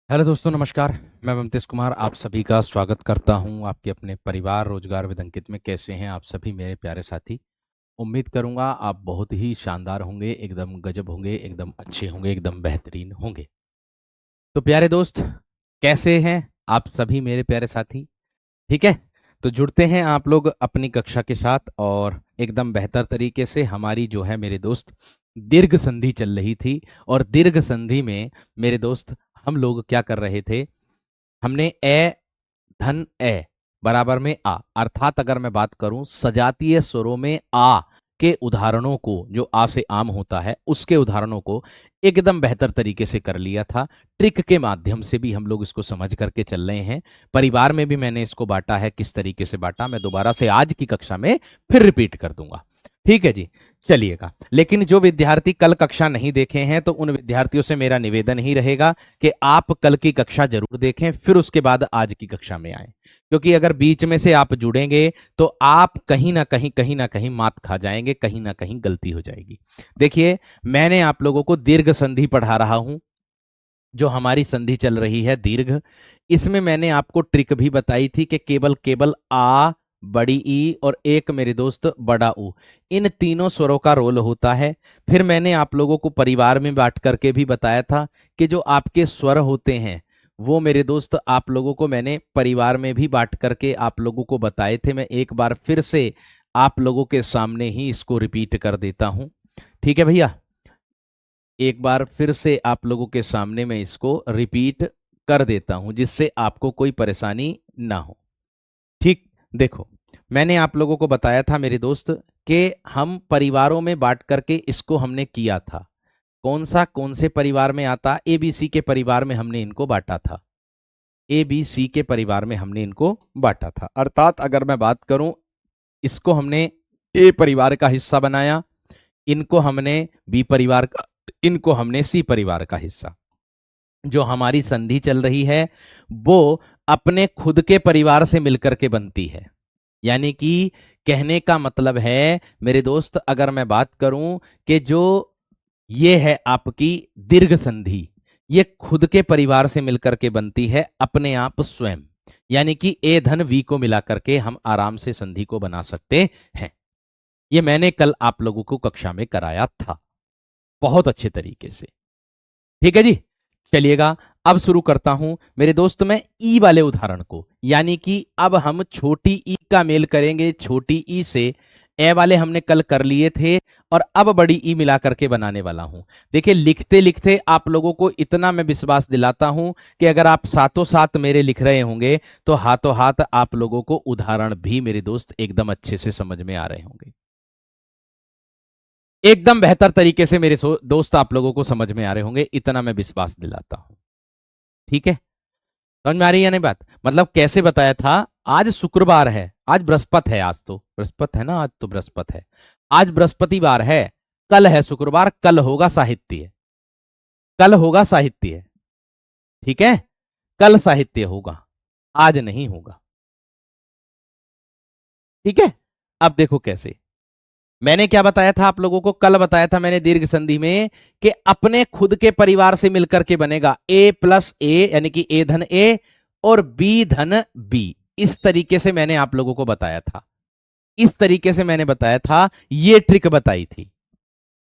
Hello दोस्तों, नमस्कार। मैं ममतेश कुमार आप सभी का स्वागत करता हूं आपके अपने परिवार रोजगार विद अंकित में। कैसे हैं आप सभी मेरे प्यारे साथी? उम्मीद करूंगा आप बहुत ही शानदार होंगे, एकदम गजब होंगे, एकदम अच्छे होंगे, एकदम बेहतरीन होंगे। तो प्यारे दोस्त, कैसे हैं आप सभी मेरे प्यारे साथी? ठीक है, तो जुड़ते हैं आप लोग अपनी कक्षा के साथ और एकदम बेहतर तरीके से। हमारी जो है मेरे दोस्त दीर्घ संधि चल रही थी, और दीर्घ संधि में मेरे दोस्त हम लोग क्या कर रहे थे? हमने ए धन ए बराबर में आ, अर्थात अगर मैं बात करूं सजातीय स्वरों में आ के उदाहरणों को, जो आ से आम होता है उसके उदाहरणों को एकदम बेहतर तरीके से कर लिया था। ट्रिक के माध्यम से भी हम लोग इसको समझ करके चल रहे हैं। परिवार में भी मैंने इसको बांटा है। किस तरीके से बांटा मैं दोबारा से आज की कक्षा में फिर रिपीट कर दूंगा। ठीक है जी, चलिएगा। लेकिन जो विद्यार्थी कल कक्षा नहीं देखे हैं तो उन विद्यार्थियों से मेरा निवेदन ही रहेगा कि आप कल की कक्षा जरूर देखें, फिर उसके बाद आज की कक्षा में आए। क्योंकि अगर बीच में से आप जुड़ेंगे तो आप कहीं ना कहीं मात खा जाएंगे, कहीं ना कहीं गलती हो जाएगी। देखिए, मैंने आप लोगों को दीर्घ संधि पढ़ा रहा हूं, जो हमारी संधि चल रही है दीर्घ। इसमें मैंने आपको ट्रिक भी बताई थी कि केवल केवल आ, बड़ी ई और एक मेरे दोस्त बड़ा ऊ, इन तीनों स्वरों का रोल होता है। फिर मैंने आप लोगों को परिवार में बांट करके भी बताया था कि जो आपके स्वर होते हैं वो मेरे दोस्त आप लोगों को मैंने परिवार में भी बांट करके आप लोगों को बताए थे। मैं एक बार फिर से आप लोगों के सामने ही इसको रिपीट कर देता हूं। ठीक है भैया, एक बार फिर से आप लोगों के सामने मैं इसको रिपीट कर देता हूं जिससे आपको कोई परेशानी ना हो। ठीक, देखो, मैंने आप लोगों को बताया था मेरे दोस्त कि हम परिवारों में बांट करके इसको हमने किया था। कौन से परिवार में आता? एबीसी के परिवार में हमने इनको बांटा था। एबीसी के परिवार में हमने इनको बांटा था। अर्थात अगर मैं बात करूं, इसको हमने ए परिवार का हिस्सा बनाया, इनको हमने बी परिवार का, इनको हमने सी परिवार का हिस्सा। जो हमारी संधि चल रही है वो अपने खुद के परिवार से मिलकर के बनती है। यानी कि कहने का मतलब है मेरे दोस्त, अगर मैं बात करूं कि जो ये है आपकी दीर्घ संधि, ये खुद के परिवार से मिलकर के बनती है अपने आप स्वयं। यानी कि ए धन वी को मिलाकर के हम आराम से संधि को बना सकते हैं। ये मैंने कल आप लोगों को कक्षा में कराया था बहुत अच्छे तरीके से। ठीक है जी, चलिएगा अब शुरू करता हूं मेरे दोस्त मैं ई वाले उदाहरण को। यानी कि अब हम छोटी ई का मेल करेंगे छोटी ई से। ए वाले हमने कल कर लिए थे और अब बड़ी ई मिला करके बनाने वाला हूं। देखिए, लिखते लिखते आप लोगों को इतना मैं विश्वास दिलाता हूं कि अगर आप साथों साथ मेरे लिख रहे होंगे तो हाथों हाथ आप लोगों को उदाहरण भी मेरे दोस्त एकदम अच्छे से समझ में आ रहे होंगे। एकदम बेहतर तरीके से मेरे दोस्त आप लोगों को समझ में आ रहे होंगे, इतना मैं विश्वास दिलाता हूं। ठीक है, समझ में आ रही है नहीं बात? मतलब कैसे बताया था? आज शुक्रवार है, आज बृहस्पति है, आज तो बृहस्पति है ना, आज तो बृहस्पति है। आज बृहस्पतिवार है, कल है शुक्रवार, कल होगा साहित्य, कल होगा साहित्य। ठीक है, कल साहित्य होगा, आज नहीं होगा। ठीक है, अब देखो कैसे। मैंने क्या बताया था आप लोगों को? कल बताया था मैंने दीर्घ संधि में कि अपने खुद के परिवार से मिलकर के बनेगा ए प्लस ए, यानी कि ए धन ए और बी धन बी। इस तरीके से मैंने आप लोगों को बताया था, इस तरीके से मैंने बताया था, ये ट्रिक बताई थी।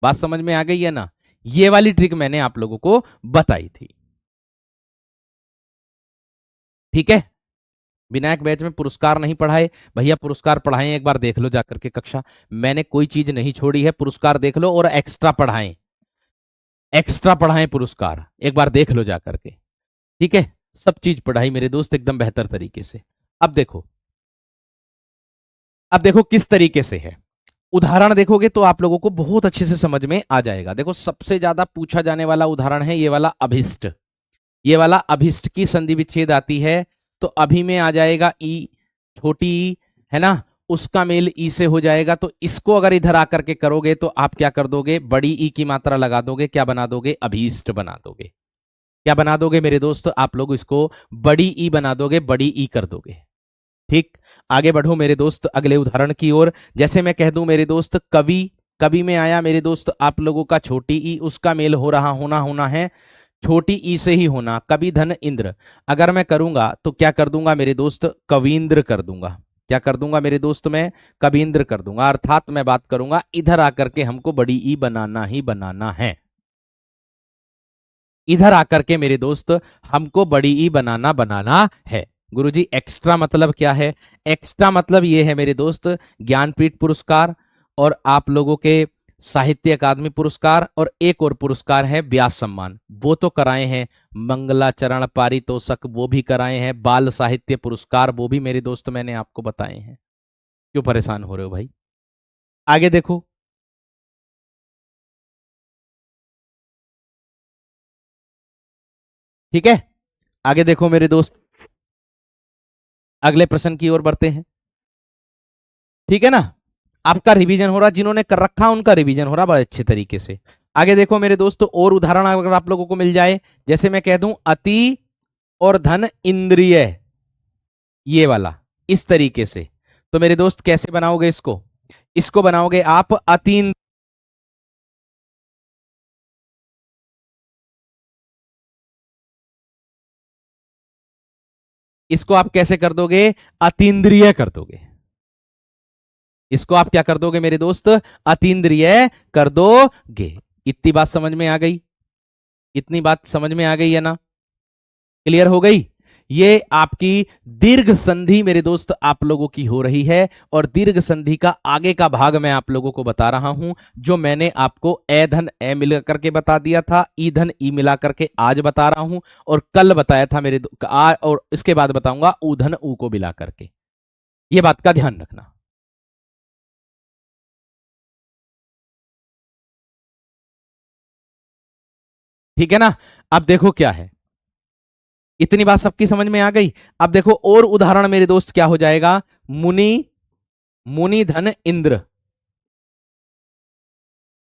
बात समझ में आ गई है ना? ये वाली ट्रिक मैंने आप लोगों को बताई थी। ठीक है, विनायक बैच में पुरस्कार नहीं पढ़ाए भैया, पुरस्कार पढ़ाएं, एक बार देख लो जाकर के कक्षा। मैंने कोई चीज नहीं छोड़ी है, पुरस्कार देख लो और एक्स्ट्रा पढ़ाएं, एक्स्ट्रा पढ़ाएं पुरस्कार, एक बार देख लो जाकर के। ठीक है, सब चीज पढ़ाई मेरे दोस्त एकदम बेहतर तरीके से। अब देखो, अब देखो किस तरीके से है। उदाहरण देखोगे तो आप लोगों को बहुत अच्छे से समझ में आ जाएगा। देखो, सबसे ज्यादा पूछा जाने वाला उदाहरण है ये वाला अभिष्ट। ये वाला अभिष्ट की संधि विच्छेद आती है तो अभी में आ जाएगा ई, छोटी ई है ना, उसका मेल ई से हो जाएगा। तो इसको अगर इधर आकर के करोगे तो आप क्या कर दोगे? बड़ी ई की मात्रा लगा दोगे, क्या बना दोगे? अभीष्ट बना दोगे। क्या बना दोगे मेरे दोस्त? आप लोग इसको बड़ी ई बना दोगे, बड़ी ई कर दोगे। ठीक, आगे बढ़ो मेरे दोस्त अगले उदाहरण की ओर। जैसे मैं कह दूं मेरे दोस्त कवि, कवि में आया मेरे दोस्त आप लोगों का छोटी ई, उसका मेल हो रहा होना है छोटी ई से ही होना, कवि धन इंद्र। अगर मैं करूंगा तो क्या कर दूंगा मेरे दोस्त, कवींद्र कर दूंगा। क्या कर दूंगा मेरे दोस्त, मैं कवींद्र कर दूंगा। अर्थात मैं बात करूंगा इधर आकर के हमको बड़ी ई बनाना ही बनाना है। इधर आकर के मेरे दोस्त हमको बड़ी ई बनाना बनाना है। गुरुजी एक्स्ट्रा मतलब क्या है? एक्स्ट्रा मतलब ये है मेरे दोस्त, ज्ञानपीठ पुरस्कार और आप लोगों के साहित्य अकादमी पुरस्कार, और एक और पुरस्कार है व्यास सम्मान, वो तो कराए हैं। मंगलाचरण पारितोषक वो भी कराए हैं। बाल साहित्य पुरस्कार वो भी मेरे दोस्त मैंने आपको बताए हैं। क्यों परेशान हो रहे हो भाई? आगे देखो। ठीक है, आगे देखो मेरे दोस्त, अगले प्रश्न की ओर बढ़ते हैं। ठीक है ना? आपका रिवीजन हो रहा, जिन्होंने कर रखा उनका रिवीजन हो रहा बड़े अच्छे तरीके से। आगे देखो मेरे दोस्तों, और उदाहरण अगर आप लोगों को मिल जाए, जैसे मैं कह दूं अति और धन इंद्रिय, ये वाला, इस तरीके से, तो मेरे दोस्त कैसे बनाओगे इसको? इसको बनाओगे आप अतीन, इसको आप कैसे कर दोगे? अतीन्द्रिय कर दोगे। इसको आप क्या कर दोगे मेरे दोस्त? अतीन्द्रिय कर दोगे। इतनी बात समझ में आ गई? इतनी बात समझ में आ गई है ना? क्लियर हो गई? ये आपकी दीर्घ संधि मेरे दोस्त आप लोगों की हो रही है, और दीर्घ संधि का आगे का भाग मैं आप लोगों को बता रहा हूं, जो मैंने आपको ए धन ए मिला करके बता दिया था, ई धन ई मिला करके आज बता रहा हूं, और कल बताया था और इसके बाद बताऊंगा ऊ धन ऊ को मिला करके। ये बात का ध्यान रखना। ठीक है ना? अब देखो क्या है, इतनी बात सबकी समझ में आ गई? अब देखो और उदाहरण मेरे दोस्त क्या हो जाएगा? मुनि, मुनि धन इंद्र,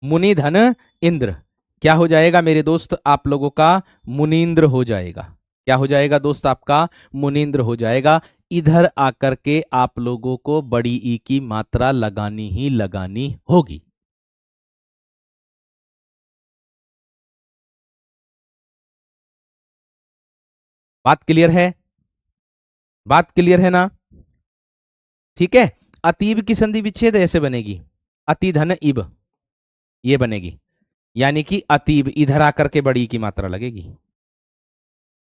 मुनि धन इंद्र क्या हो जाएगा मेरे दोस्त आप लोगों का? मुनीन्द्र हो जाएगा। क्या हो जाएगा दोस्त आपका? मुनीन्द्र हो जाएगा। इधर आकर के आप लोगों को बड़ी ई की मात्रा लगानी ही लगानी होगी। बात क्लियर है? बात क्लियर है ना? ठीक है। अतीब की संधि विच्छेद ऐसे बनेगी, अति धन इब, ये बनेगी, यानी कि अतीब इधर आकर के बड़ी की मात्रा लगेगी।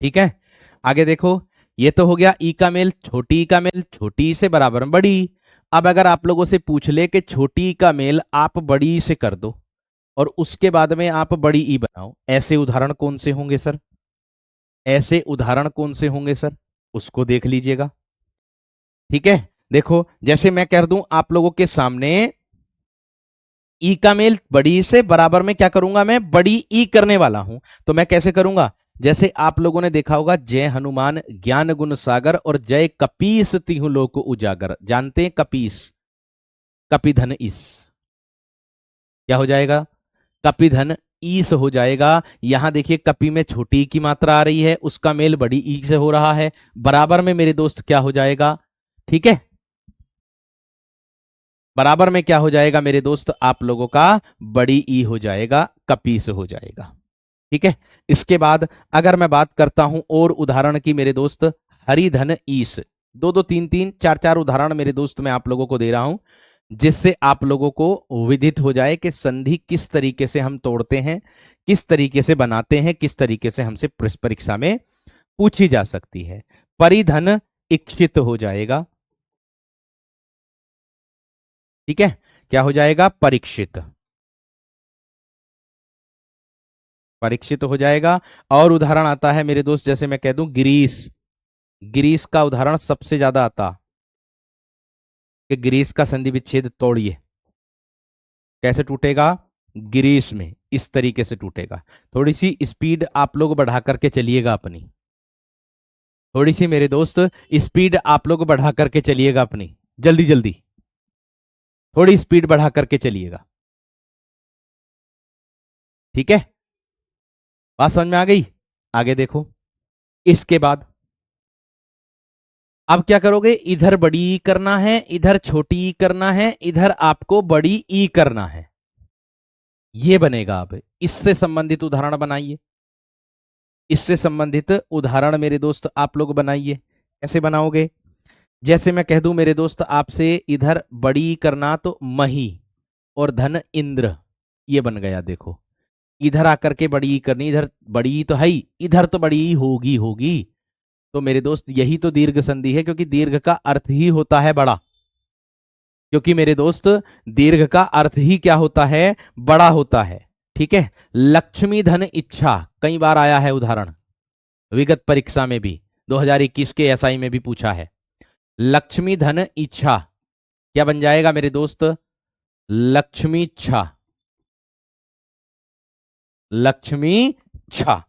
ठीक है, आगे देखो, ये तो हो गया ई का मेल, छोटी ई का मेल, छोटी ई से बराबर में बड़ी। अब अगर आप लोगों से पूछ ले कि छोटी ई का मेल आप बड़ी ई से कर दो और उसके बाद में आप बड़ी ई बनाओ, ऐसे उदाहरण कौन से होंगे सर? ऐसे उदाहरण कौन से होंगे सर? उसको देख लीजिएगा। ठीक है, देखो जैसे मैं कर दूं आप लोगों के सामने, ई का मेल बड़ी से बराबर में क्या करूंगा? मैं बड़ी ई करने वाला हूं। तो मैं कैसे करूंगा? जैसे आप लोगों ने देखा होगा, जय हनुमान ज्ञान गुण सागर और जय कपीस तिहु लोक उजागर, जानते हैं कपीस, कपिधन ईस, क्या हो जाएगा? कपिधन ईस हो जाएगा। यहां देखिए कपि में छोटी ई की मात्रा आ रही है, उसका मेल बड़ी ई से हो रहा है, बराबर में मेरे दोस्त क्या हो जाएगा? ठीक है, बराबर में क्या हो जाएगा मेरे दोस्त आप लोगों का? बड़ी ई हो जाएगा, कपीस हो जाएगा। ठीक है, इसके बाद अगर मैं बात करता हूं और उदाहरण की मेरे दोस्त, हरिधन ईस, दो दो तीन तीन चार चार उदाहरण मेरे दोस्त मैं आप लोगों को दे रहा हूं, जिससे आप लोगों को विदित हो जाए कि संधि किस तरीके से हम तोड़ते हैं, किस तरीके से बनाते हैं, किस तरीके से हमसे परीक्षा में पूछी जा सकती है। परिधन इक्षित हो जाएगा। ठीक है, क्या हो जाएगा? परीक्षित, परीक्षित हो जाएगा। और उदाहरण आता है मेरे दोस्त, जैसे मैं कह दूं ग्रीस, ग्रीस का उदाहरण सबसे ज्यादा आता कि ग्रीस का संधि विच्छेद तोड़िए, कैसे टूटेगा? ग्रीस में इस तरीके से टूटेगा। थोड़ी सी स्पीड आप लोग बढ़ा करके चलिएगा अपनी, थोड़ी सी मेरे दोस्त स्पीड आप लोग बढ़ा करके चलिएगा अपनी, जल्दी जल्दी थोड़ी स्पीड बढ़ा करके चलिएगा। ठीक है, बात समझ में आ गई? आगे देखो, इसके बाद अब क्या करोगे? इधर बड़ी ई करना है, इधर छोटी ई करना है, इधर आपको बड़ी ई करना है, ये बनेगा। अब इससे संबंधित उदाहरण बनाइए। इससे संबंधित उदाहरण मेरे दोस्त आप लोग बनाइए। कैसे बनाओगे? जैसे मैं कह दूं मेरे दोस्त आपसे, इधर बड़ी करना तो मही और धन इंद्र, ये बन गया। देखो इधर आकर के बड़ी करनी, इधर बड़ी तो है ही, इधर तो बड़ी होगी होगी। तो मेरे दोस्त यही तो दीर्घ संधि है, क्योंकि दीर्घ का अर्थ ही होता है बड़ा। क्योंकि मेरे दोस्त दीर्घ का अर्थ ही क्या होता है? बड़ा होता है। ठीक है। लक्ष्मी धन इच्छा, कई बार आया है उदाहरण, विगत परीक्षा में भी, 2021 के एसआई में भी पूछा है। लक्ष्मी धन इच्छा क्या बन जाएगा मेरे दोस्त? लक्ष्मी इच्छा, लक्ष्मी इच्छा।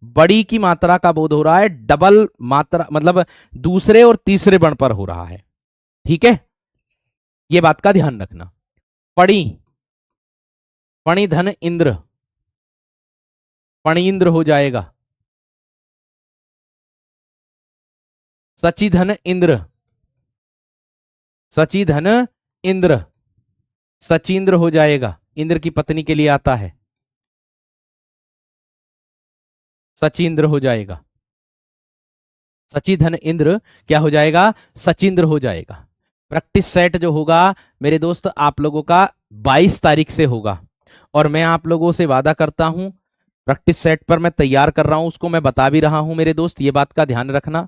बड़ी की मात्रा का बोध हो रहा है, डबल मात्रा, मतलब दूसरे और तीसरे वर्ण पर हो रहा है। ठीक है, ये बात का ध्यान रखना। पणी, पणी धन इंद्र, पणींद्र हो जाएगा। सची धन इंद्र, सची धन इंद्र, सचिंद्र हो जाएगा। इंद्र की पत्नी के लिए आता है, सचिंद्र हो जाएगा। सची धन इंद्र क्या हो जाएगा? सचिंद्र हो जाएगा। प्रैक्टिस सेट जो होगा मेरे दोस्त आप लोगों का 22 तारीख से होगा, और मैं आप लोगों से वादा करता हूं, प्रैक्टिस सेट पर मैं तैयार कर रहा हूं, उसको मैं बता भी रहा हूं मेरे दोस्त, ये बात का ध्यान रखना।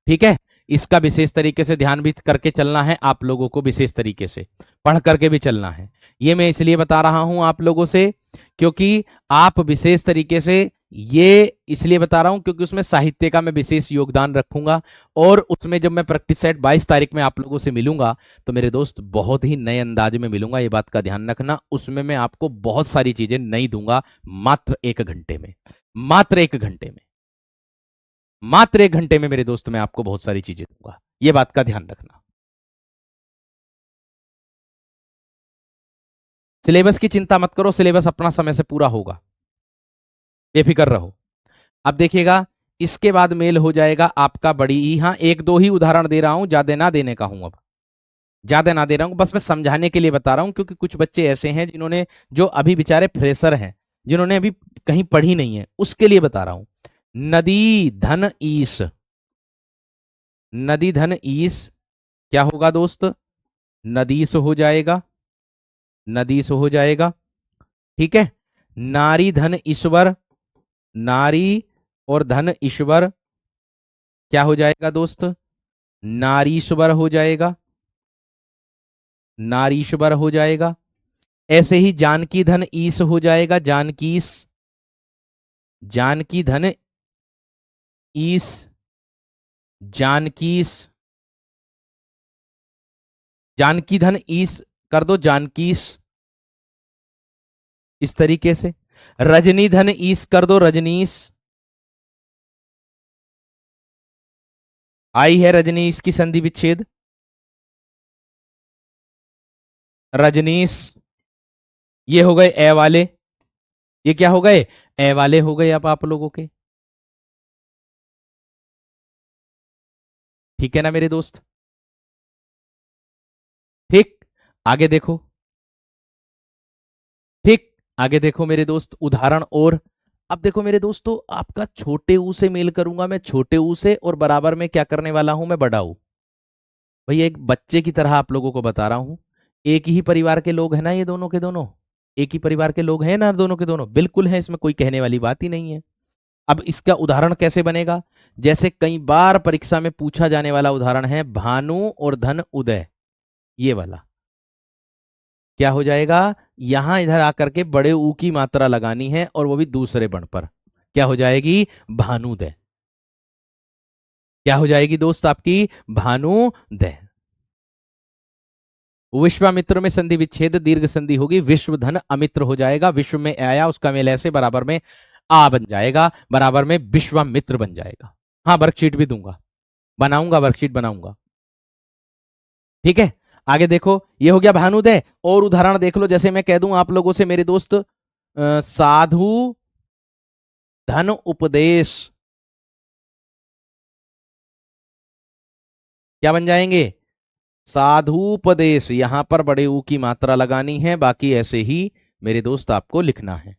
ठीक है। इसका विशेष तरीके से ध्यान भी करके चलना है आप लोगों को, विशेष तरीके से पढ़ करके भी चलना है। ये मैं इसलिए बता रहा हूं आप लोगों से, क्योंकि आप विशेष तरीके से, ये इसलिए बता रहा हूं क्योंकि उसमें साहित्य का मैं विशेष योगदान रखूंगा, और उसमें जब मैं प्रैक्टिस सेट 22 तारीख में आप लोगों से मिलूंगा तो मेरे दोस्त बहुत ही नए अंदाज में मिलूंगा, ये बात का ध्यान रखना। उसमें मैं आपको बहुत सारी चीजें नई दूंगा, मात्र 1 घंटे में, मात्र 1 घंटे में, मात्र 1 घंटे में मेरे दोस्त मैं आपको बहुत सारी चीजें दूंगा, ये बात का ध्यान रखना। सिलेबस की चिंता मत करो, सिलेबस अपना समय से पूरा होगा, बेफिक्र रहो। अब देखिएगा, इसके बाद मेल हो जाएगा आपका बड़ी ई। हाँ, 1-2 ही उदाहरण दे रहा हूं, ज्यादा ना देने का हूं, अब ज्यादा ना दे रहा हूं, बस मैं समझाने के लिए बता रहा हूं, क्योंकि कुछ बच्चे ऐसे हैं जिन्होंने, जो अभी बेचारे फ्रेशर हैं, जिन्होंने अभी कहीं पढ़ी नहीं है, उसके लिए बता रहा हूं। नदी धन ईस, नदी धन ईस क्या होगा दोस्त? नदीस हो जाएगा, नदीस हो जाएगा। ठीक है। नारी धन ईश्वर, नारी और धन ईश्वर क्या हो जाएगा दोस्त? नारीश्वर हो जाएगा, नारीश्वर हो जाएगा। ऐसे ही जानकी धन ईस हो जाएगा, जानकीस, जानकी धन ईस, जानकीस, जानकी धन ईस कर दो, जानकीस, इस तरीके से। रजनी धन ईस कर दो, रजनीश। आई है रजनीश की संधि विच्छेद, रजनीश। ये हो गए ए वाले, ये क्या हो गए? ए वाले हो गए अब आप लोगों के। ठीक है ना मेरे दोस्त? ठीक, आगे देखो, ठीक, आगे देखो मेरे दोस्त, उदाहरण और। अब देखो मेरे दोस्तों, आपका छोटे ऊ से मेल करूंगा मैं, छोटे ऊ से, और बराबर में क्या करने वाला हूं मैं? बड़ा ऊ। भैया एक बच्चे की तरह आप लोगों को बता रहा हूं, एक ही परिवार के लोग हैं ना ये दोनों के दोनों, एक ही परिवार के लोग हैं ना दोनों के दोनों, बिल्कुल है, इसमें कोई कहने वाली बात ही नहीं है। अब इसका उदाहरण कैसे बनेगा? जैसे कई बार परीक्षा में पूछा जाने वाला उदाहरण है, भानु और धन उदय, ये वाला क्या हो जाएगा? यहां इधर आकर के बड़े ऊ की मात्रा लगानी है, और वो भी दूसरे वर्ण पर, क्या हो जाएगी? भानुदय। क्या हो जाएगी दोस्त आपकी? भानुदय। विश्वामित्र में संधि विच्छेद, दीर्घ संधि होगी, विश्व धन अमित्र हो जाएगा। विश्व में आया, उसका मेल ऐसे, बराबर में आ बन जाएगा, बराबर में विश्वामित्र बन जाएगा। हाँ, वर्कशीट भी दूंगा, बनाऊंगा, वर्कशीट बनाऊंगा। ठीक है। आगे देखो, ये हो गया भानुदय। और उदाहरण देख लो, जैसे मैं कह दूं आप लोगों से मेरे दोस्त, साधु धन उपदेश क्या बन जाएंगे? साधुपदेश। यहां पर बड़े ऊ की मात्रा लगानी है, बाकी ऐसे ही मेरे दोस्त आपको लिखना है।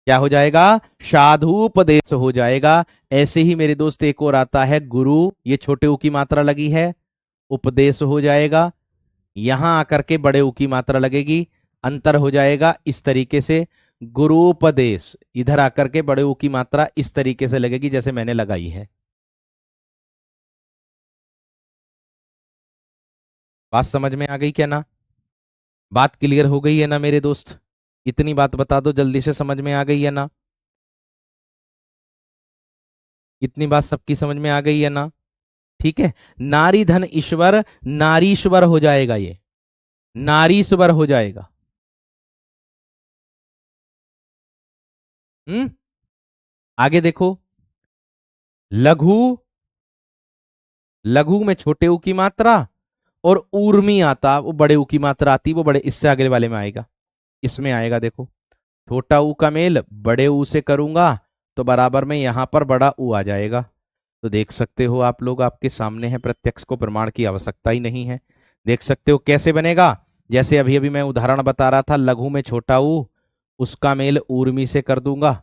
क्या हो जाएगा? साधुपदेश हो जाएगा। ऐसे ही मेरे दोस्त एक और आता है गुरु, ये छोटे ऊ की मात्रा लगी है, उपदेश हो जाएगा। यहां आकर के बड़े ऊ की मात्रा लगेगी, अंतर हो जाएगा इस तरीके से। गुरुपदेश इधर आकर के बड़े ऊ की मात्रा इस तरीके से लगेगी जैसे मैंने लगाई है। बात समझ में आ गई क्या ना? बात क्लियर हो गई है ना मेरे दोस्त? इतनी बात बता दो, जल्दी से समझ में आ गई है ना? इतनी बात सबकी समझ में आ गई है ना? ठीक है। नारी धन ईश्वर, नारीश्वर हो जाएगा, ये नारीश्वर हो जाएगा। हम्म। आगे देखो, लघु, लघु में छोटे ऊ की मात्रा, और ऊर्मी आता वो बड़े ऊ की मात्रा आती, वो बड़े इससे आगे वाले में आएगा, इसमें आएगा। देखो, छोटा ऊ का मेल बड़े ऊ से करूंगा तो बराबर में यहां पर बड़ा ऊ आ जाएगा। तो देख सकते हो आप लोग, आपके सामने है, प्रत्यक्ष को प्रमाण की आवश्यकता ही नहीं है। देख सकते हो कैसे बनेगा। जैसे अभी अभी मैं उदाहरण बता रहा था, लघु में छोटा ऊ, उसका मेल ऊर्मी से कर दूंगा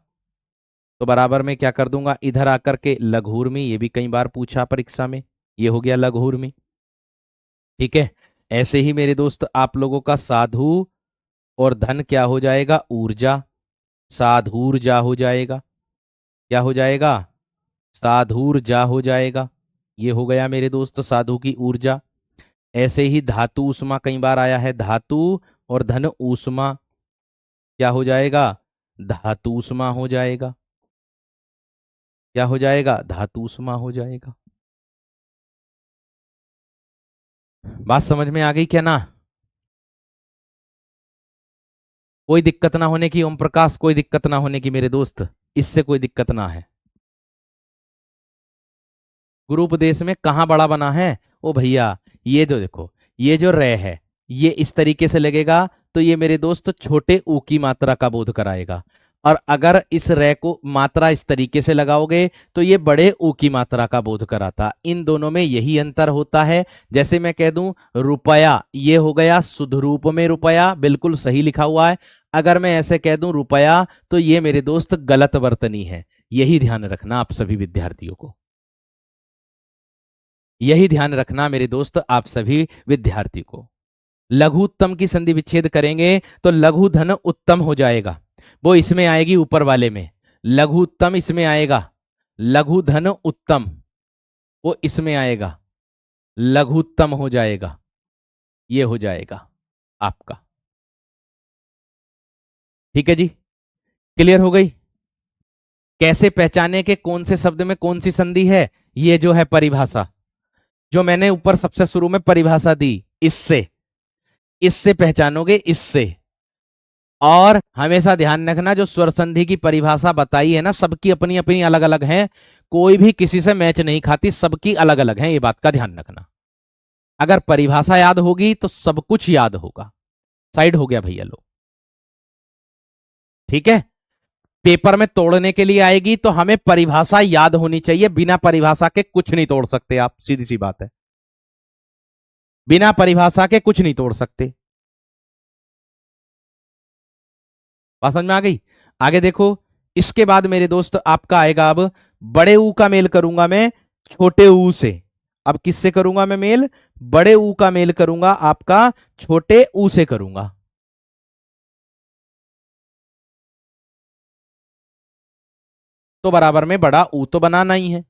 तो बराबर में क्या कर दूंगा, इधर आकर के लघुर्मी, ये भी कई बार पूछा परीक्षा में, ये हो गया लघुर्मी। ठीक है। ऐसे ही मेरे दोस्त आप लोगों का साधु और धन क्या हो जाएगा, ऊर्जा, साधूर्जा हो जाएगा। क्या हो जाएगा? साधूर्जा हो जाएगा। ये हो गया मेरे दोस्त साधु की ऊर्जा। ऐसे ही धातु ऊष्मा कई बार आया है, धातु और धन ऊष्मा क्या हो जाएगा, धातु ऊष्मा हो जाएगा। क्या हो जाएगा? धातु ऊष्मा हो जाएगा। बात समझ में आ गई क्या ना? कोई दिक्कत ना होने की ओम प्रकाश, कोई दिक्कत ना होने की मेरे दोस्त, इससे कोई दिक्कत ना है। गुरु उपदेश में कहाँ बड़ा बना है? ओ भैया, ये जो देखो, ये जो रे है, ये इस तरीके से लगेगा तो ये मेरे दोस्त छोटे ऊ की मात्रा का बोध कराएगा। और अगर इस रे को मात्रा इस तरीके से लगाओगे तो ये बड़े ऊ की मात्रा का बोध कराता। इन दोनों में यही अंतर होता है। जैसे मैं कह दूं रुपया, ये हो गया शुद्ध रूप में रुपया, बिल्कुल सही लिखा हुआ है। अगर मैं ऐसे कह दूं रुपया तो ये मेरे दोस्त गलत वर्तनी है। यही ध्यान रखना आप सभी विद्यार्थियों को, यही ध्यान रखना मेरे दोस्त आप सभी विद्यार्थी को। लघु उत्तम की संधि विच्छेद करेंगे तो लघु धन उत्तम हो जाएगा, वो इसमें आएगी ऊपर वाले में। लघु उत्तम इसमें आएगा, लघु धन उत्तम वो इसमें आएगा, लघुत्तम हो जाएगा। ये हो जाएगा आपका। ठीक है जी, क्लियर हो गई? कैसे पहचाने के कौन से शब्द में कौन सी संधि है? ये जो है परिभाषा, जो मैंने ऊपर सबसे शुरू में परिभाषा दी, इससे इससे पहचानोगे, इससे। और हमेशा ध्यान रखना, जो स्वर संधि की परिभाषा बताई है ना, सबकी अपनी अपनी अलग अलग है, कोई भी किसी से मैच नहीं खाती, सबकी अलग अलग है, ये बात का ध्यान रखना। अगर परिभाषा याद होगी तो सब कुछ याद होगा। साइड हो गया भैया लोग। ठीक है। पेपर में तोड़ने के लिए आएगी तो हमें परिभाषा याद होनी चाहिए, बिना परिभाषा के कुछ नहीं तोड़ सकते आप, सीधी सी बात है, बिना परिभाषा के कुछ नहीं तोड़ सकते। बात समझ में आ गई? आगे देखो, इसके बाद मेरे दोस्त आपका आएगा अब बड़े ऊ का मेल करूंगा मैं छोटे ऊ से। अब किससे करूंगा मैं मेल? बड़े ऊ का मेल करूंगा आपका छोटे ऊ से करूंगा। तो बराबर में बड़ा ऊ तो बनाना ही है,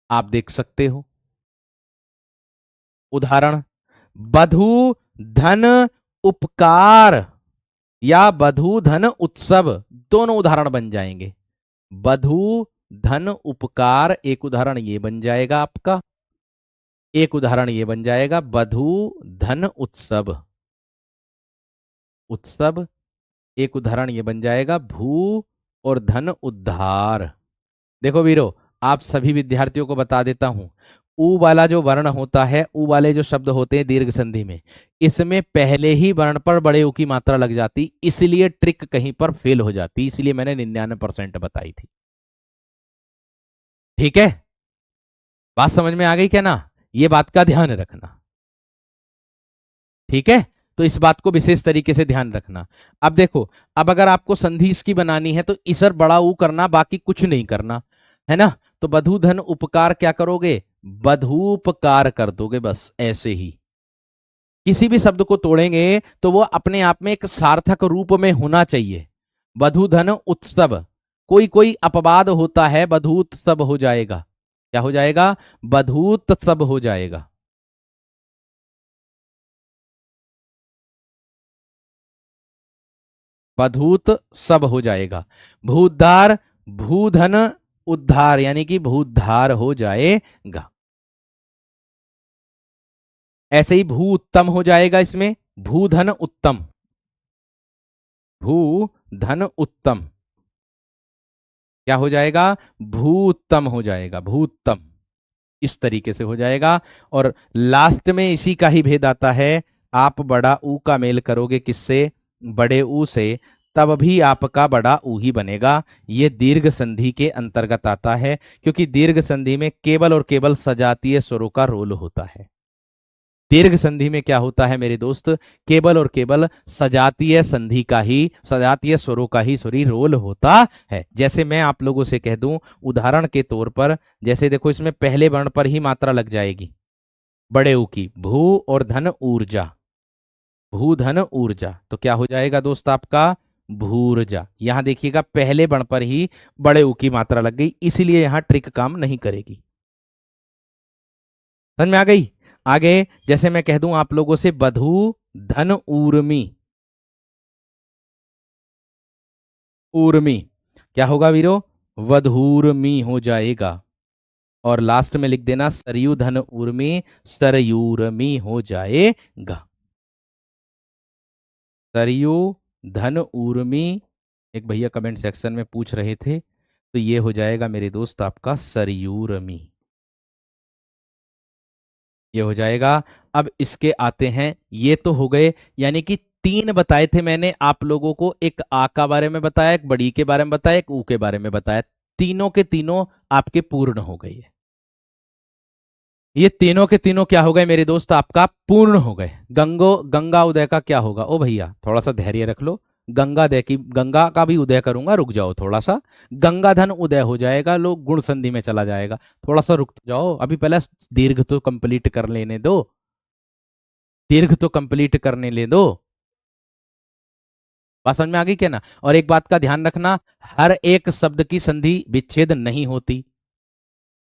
आप देख सकते हो। उदाहरण, बधु धन उपकार या बधु धन उत्सव, दोनों उदाहरण बन जाएंगे। बधु धन उपकार एक उदाहरण ये बन जाएगा आपका, एक उदाहरण ये बन जाएगा बधु धन उत्सव, उत्सव। एक उदाहरण ये बन जाएगा भू और धन उद्धार। देखो वीरो, आप सभी विद्यार्थियों को बता देता हूं, ऊ वाला जो वर्ण होता है, ऊ वाले जो शब्द होते हैं दीर्घ संधि में, इसमें पहले ही वर्ण पर बड़े ऊ की मात्रा लग जाती, इसलिए ट्रिक कहीं पर फेल हो जाती, इसलिए मैंने 99% बताई थी। ठीक है, बात समझ में आ गई क्या ना? ये बात का ध्यान रखना। ठीक है, तो इस बात को विशेष तरीके से ध्यान रखना। अब देखो, अब अगर आपको संधि इसकी बनानी है तो इसर बड़ा ऊ करना, बाकी कुछ नहीं करना, है ना। तो बधू धन उपकार क्या करोगे, बधूपकार कर दोगे, बस ऐसे ही। किसी भी शब्द को तोड़ेंगे तो वो अपने आप में एक सार्थक रूप में होना चाहिए। बधू धन उत्सव, कोई कोई अपवाद होता है, बधूत्सव हो जाएगा। क्या हो जाएगा, बधूत्सव हो जाएगा। बधूत सब हो जाएगा। भूतधार, भूधन उद्धार, यानी कि भूतधार हो जाएगा। ऐसे ही भू उत्तम हो जाएगा, इसमें भूधन उत्तम, भू धन उत्तम क्या हो जाएगा, भूतम हो जाएगा, भूतम, इस तरीके से हो जाएगा। और लास्ट में इसी का ही भेद आता है, आप बड़ा ऊ का मेल करोगे किससे, बड़े ऊ से, तब भी आपका बड़ा ऊ ही बनेगा। ये दीर्घ संधि के अंतर्गत आता है, क्योंकि दीर्घ संधि में केवल और केवल सजातीय स्वरों का रोल होता है। दीर्घ संधि में क्या होता है मेरे दोस्त, केवल और केवल सजातीय संधि का ही, सजातीय स्वरों का ही सॉरी रोल होता है। जैसे मैं आप लोगों से कह दूं उदाहरण के तौर पर, जैसे देखो इसमें पहले वर्ण पर ही मात्रा लग जाएगी बड़े ऊ की, भू और धन ऊर्जा, भू धन ऊर्जा, तो क्या हो जाएगा दोस्त आपका, भूर्जा। यहां देखिएगा पहले वर्ण पर ही बड़े ऊ की मात्रा लग गई, इसीलिए यहां ट्रिक काम नहीं करेगी। समझ में आ गई। आगे जैसे मैं कह दूं आप लोगों से बधू धन ऊर्मी, ऊर्मी क्या होगा वीरो, वधूर्मी हो जाएगा। और लास्ट में लिख देना सरयू धन ऊर्मी, सरयूरमी हो जाएगा। सरयू धन ऊर्मी, एक भैया कमेंट सेक्शन में पूछ रहे थे, तो ये हो जाएगा मेरे दोस्त आपका सरयूरमी, ये हो जाएगा। अब इसके आते हैं, ये तो हो गए, यानी कि तीन बताए थे मैंने आप लोगों को, एक आ का बारे में बताया, एक बड़ी के बारे में बताया, एक ऊ के बारे में बताया, तीनों के तीनों आपके पूर्ण हो गए। ये तीनों के तीनों क्या हो गए मेरे दोस्त, आपका पूर्ण हो गए। गंगा उदय का क्या होगा, ओ भैया थोड़ा सा धैर्य रख लो, गंगा का भी उदय करूंगा, रुक जाओ थोड़ा सा। गंगाधन उदय हो जाएगा, लोग गुण संधि में चला जाएगा, थोड़ा सा रुक जाओ, अभी पहले दीर्घ तो कंप्लीट कर लेने दो, दीर्घ तो कंप्लीट करने ले दो। बात समझ में आ गई क्या ना। और एक बात का ध्यान रखना, हर एक शब्द की संधि विच्छेद नहीं होती,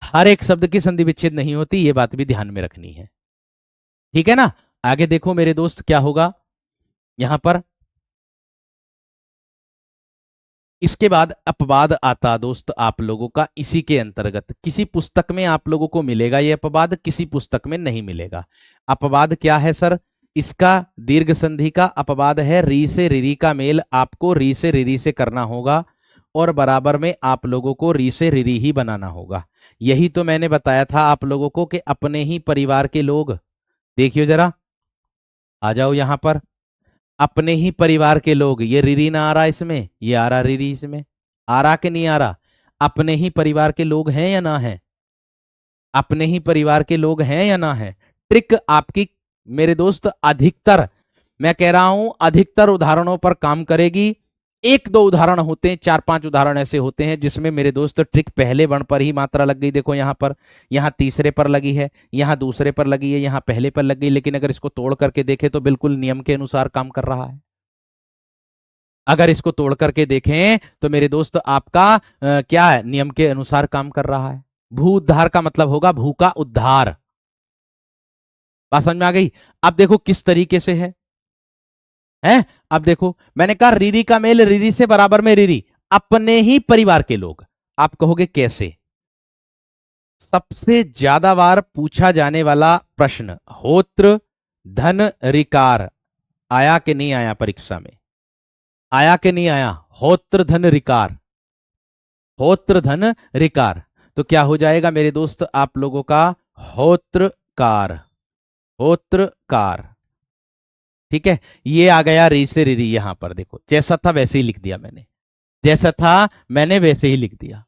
हर एक शब्द की संधि विच्छेद नहीं होती, ये बात भी ध्यान में रखनी है, ठीक है ना। आगे देखो मेरे दोस्त क्या होगा यहां पर, इसके बाद अपवाद आता दोस्त आप लोगों का, इसी के अंतर्गत किसी पुस्तक में आप लोगों को मिलेगा ये अपवाद, किसी पुस्तक में नहीं मिलेगा। अपवाद क्या है सर, इसका दीर्घ संधि का अपवाद है री से रिरी का मेल आपको री से रिरी से करना होगा, और बराबर में आप लोगों को री से रिरी ही बनाना होगा। यही तो मैंने बताया था आप लोगों को कि अपने ही परिवार के लोग, देखियो जरा, आ जाओ यहां पर, अपने ही परिवार के लोग, ये रिरी ना आ रहा इसमें, ये आ रहा रिरी इसमें, आ रहा कि नहीं आ रहा, अपने ही परिवार के लोग हैं या ना है, अपने ही परिवार के लोग हैं या ना है। ट्रिक आपकी मेरे दोस्त अधिकतर, मैं कह रहा हूं अधिकतर उदाहरणों पर काम करेगी। एक दो उदाहरण होते हैं, चार पांच उदाहरण ऐसे होते हैं जिसमें मेरे दोस्त ट्रिक पहले वर्ण पर ही मात्रा लग गई, देखो यहां पर, यहां तीसरे पर लगी है, यहां दूसरे पर लगी है, यहां पहले पर लग गई, लेकिन अगर इसको तोड़ करके देखे तो बिल्कुल नियम के अनुसार काम कर रहा है। अगर इसको तोड़ करके देखें तो मेरे दोस्त आपका क्या है, नियम के अनुसार काम कर रहा है। भू उद्धार का मतलब होगा भू का उद्धार, बात समझ में आ गई। अब देखो किस तरीके से है। अब देखो मैंने कहा रीरी का मेल रीरी से बराबर में रीरी, अपने ही परिवार के लोग, आप कहोगे कैसे, सबसे ज्यादा बार पूछा जाने वाला प्रश्न, होत्र धन रिकार, आया कि नहीं आया परीक्षा में, आया कि नहीं आया, होत्र धन रिकार, होत्र धन रिकार, तो क्या हो जाएगा मेरे दोस्त आप लोगों का, होत्रकार, होत्रकार, ठीक है। ये आ गया री से री, यहां पर देखो जैसा था वैसे ही लिख दिया मैंने, जैसा था मैंने वैसे ही लिख दिया।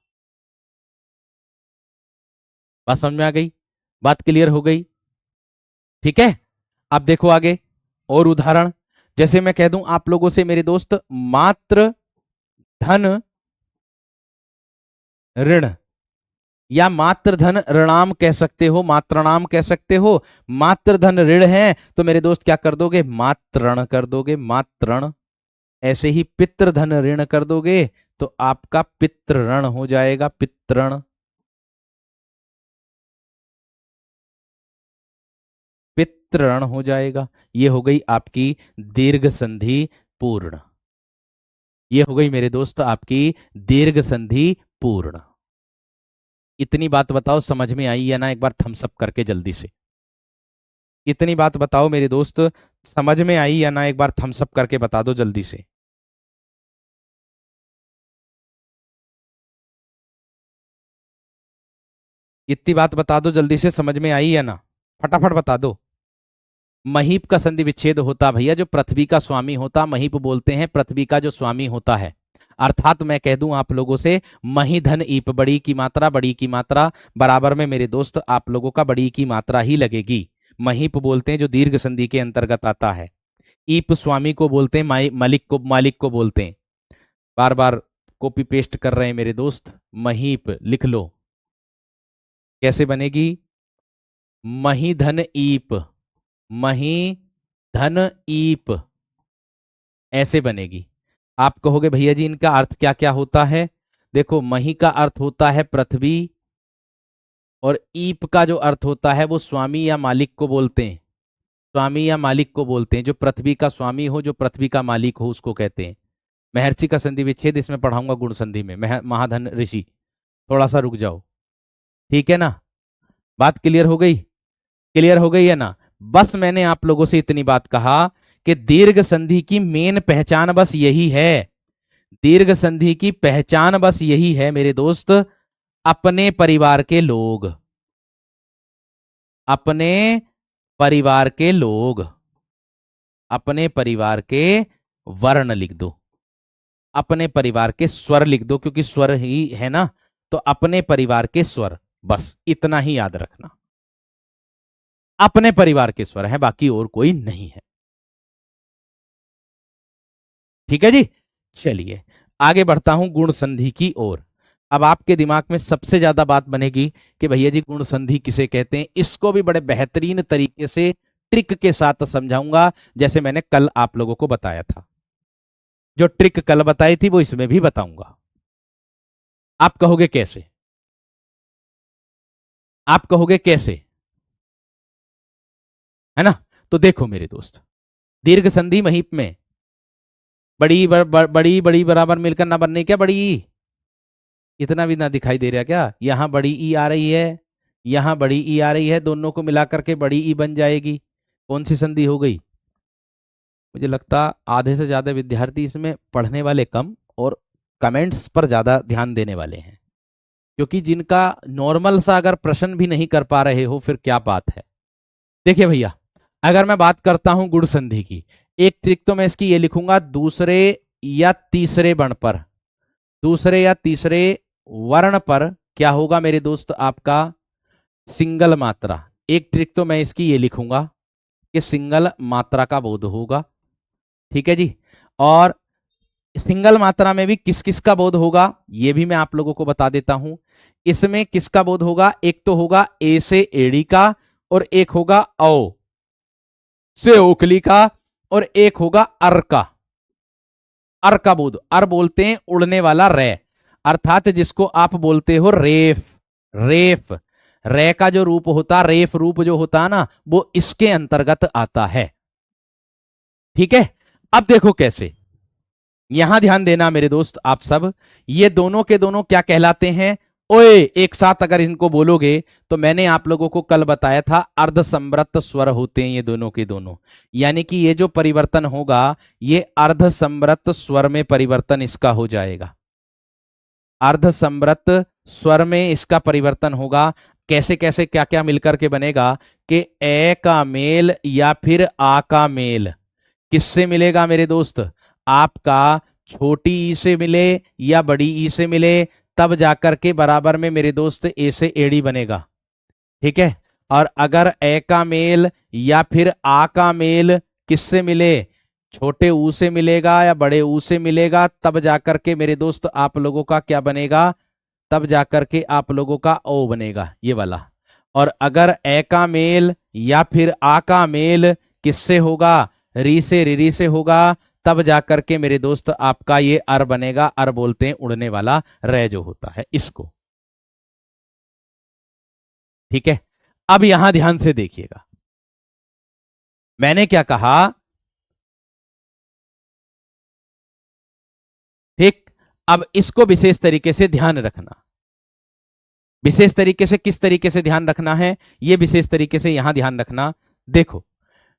बात समझ में आ गई, बात क्लियर हो गई, ठीक है। अब देखो आगे, और उदाहरण, जैसे मैं कह दूं आप लोगों से मेरे दोस्त, मात्र धन ऋण, या मात्र धन ऋणाम कह सकते हो, मात्रणाम कह सकते हो। मात्र धन ऋण है तो मेरे दोस्त क्या कर दोगे, मात्रण कर दोगे, मात्रण। ऐसे ही पितृ धन ऋण कर दोगे तो आपका पितृण हो जाएगा, पितृण। पितृण हो जाएगा। ये हो गई आपकी दीर्घ संधि पूर्ण। ये हो गई मेरे दोस्त आपकी दीर्घ संधि पूर्ण। इतनी बात बताओ समझ में आई या ना, एक बार थम्स अप करके जल्दी से। इतनी बात बताओ मेरे दोस्त, समझ में आई या ना, एक बार थम्स अप करके बता दो जल्दी से। इतनी बात बता दो जल्दी से, समझ में आई या ना, फटाफट बता दो। महीप का संधि विच्छेद होता भैया, जो पृथ्वी का स्वामी होता, महीप बोलते हैं पृथ्वी का जो स्वामी होता है। अर्थात मैं कह दूं आप लोगों से, मही धन ईप, बड़ी की मात्रा, बड़ी की मात्रा बराबर में मेरे दोस्त आप लोगों का बड़ी की मात्रा ही लगेगी। महीप बोलते हैं जो दीर्घ संधि के अंतर्गत आता है। ईप स्वामी को बोलते हैं, मालिक को बोलते हैं। बार बार कॉपी पेस्ट कर रहे हैं मेरे दोस्त। महीप लिख लो, कैसे बनेगी, मही धन ईप, मही धन ईप, ऐसे बनेगी। आप कहोगे भैया जी इनका अर्थ क्या क्या होता है। देखो, मही का अर्थ होता है पृथ्वी, और ईप का जो अर्थ होता है वो स्वामी या मालिक को बोलते हैं। स्वामी या मालिक को बोलते हैं, जो पृथ्वी का स्वामी हो, जो पृथ्वी का मालिक हो, उसको कहते हैं। महर्षि का संधि विच्छेद इसमें पढ़ाऊंगा गुण संधि में, महाधन ऋषि। थोड़ा सा रुक जाओ, ठीक है ना। बात क्लियर हो गई, क्लियर हो गई है ना। बस मैंने आप लोगों से इतनी बात कहा कि दीर्घ संधि की मेन पहचान बस यही है। दीर्घ संधि की पहचान बस यही है मेरे दोस्त, अपने परिवार के लोग, अपने परिवार के लोग, अपने परिवार के वर्ण लिख दो, अपने परिवार के स्वर लिख दो, क्योंकि स्वर ही है ना। तो अपने परिवार के स्वर, बस इतना ही याद रखना। अपने परिवार के स्वर है, बाकी और कोई नहीं है। ठीक है जी। चलिए आगे बढ़ता हूं गुण संधि की ओर। अब आपके दिमाग में सबसे ज्यादा बात बनेगी कि भैया जी गुण संधि किसे कहते हैं। इसको भी बड़े बेहतरीन तरीके से ट्रिक के साथ समझाऊंगा, जैसे मैंने कल आप लोगों को बताया था। जो ट्रिक कल बताई थी वो इसमें भी बताऊंगा। आप कहोगे कैसे, आप कहोगे कैसे, है ना। तो देखो मेरे दोस्त, दीर्घ संधि महीप में बड़ी बड़ी बराबर मिलकर ना बनने, क्या बड़ी ई, इतना भी ना दिखाई दे रहा क्या, यहां बड़ी ई आ रही है, यहां बड़ी ई आ रही है, दोनों को मिलाकर के बड़ी ई बन जाएगी। कौन सी संधि हो गई। मुझे लगता आधे से ज्यादा विद्यार्थी इसमें पढ़ने वाले कम और कमेंट्स पर ज्यादा ध्यान देने वाले हैं, क्योंकि जिनका नॉर्मल सा अगर प्रश्न भी नहीं कर पा रहे हो फिर क्या बात है। देखिए भैया, अगर मैं बात करता हूं गुण संधि की, एक ट्रिक तो मैं इसकी ये लिखूंगा, दूसरे या तीसरे वर्ण पर, दूसरे या तीसरे वर्ण पर क्या होगा मेरे दोस्त आपका सिंगल मात्रा। एक ट्रिक तो मैं इसकी ये लिखूंगा कि सिंगल मात्रा का बोध होगा। ठीक है जी। और सिंगल मात्रा में भी किस किस का बोध होगा ये भी मैं आप लोगों को बता देता हूं। इसमें किसका बोध होगा, एक तो होगा ए से एड़ी का, और एक होगा औ से ओखली का, और एक होगा अर का। अर का बोध, अर बोलते हैं उड़ने वाला रे, अर्थात जिसको आप बोलते हो रेफ। रेफ, रे का जो रूप होता, रेफ रूप जो होता ना, वो इसके अंतर्गत आता है। ठीक है। अब देखो कैसे, यहां ध्यान देना मेरे दोस्त आप सब, ये दोनों के दोनों क्या कहलाते हैं, ओए, एक साथ अगर इनको बोलोगे तो मैंने आप लोगों को कल बताया था अर्धसंवृत स्वर होते हैं ये दोनों के दोनों। यानी कि ये जो परिवर्तन होगा ये अर्धसंवृत स्वर में परिवर्तन इसका हो जाएगा। अर्धसंवृत स्वर में इसका परिवर्तन होगा। कैसे कैसे क्या क्या मिलकर के बनेगा कि ए का मेल या फिर आ का मेल किससे मिलेगा मेरे दोस्त, आपका छोटी ई से मिले या बड़ी ई से मिले, तब जाकर के बराबर में मेरे दोस्त ए से एड़ी बनेगा। ठीक है। और अगर ए का मेल या फिर आ का मेल किससे मिले, छोटे ऊ से मिलेगा या बड़े ऊ से मिलेगा, तब जाकर के मेरे दोस्त आप लोगों का क्या बनेगा, तब जाकर के आप लोगों का ओ बनेगा, ये वाला। और अगर ए का मेल या फिर आ का मेल किससे होगा, री से रिरी से होगा, तब जाकर के मेरे दोस्त आपका ये अर बनेगा। अर बोलते हैं उड़ने वाला रे जो होता है इसको। ठीक है, अब यहां ध्यान से देखिएगा, मैंने क्या कहा, ठीक। अब इसको विशेष तरीके से ध्यान रखना, विशेष तरीके से किस तरीके से ध्यान रखना है, ये विशेष तरीके से यहां ध्यान रखना। देखो,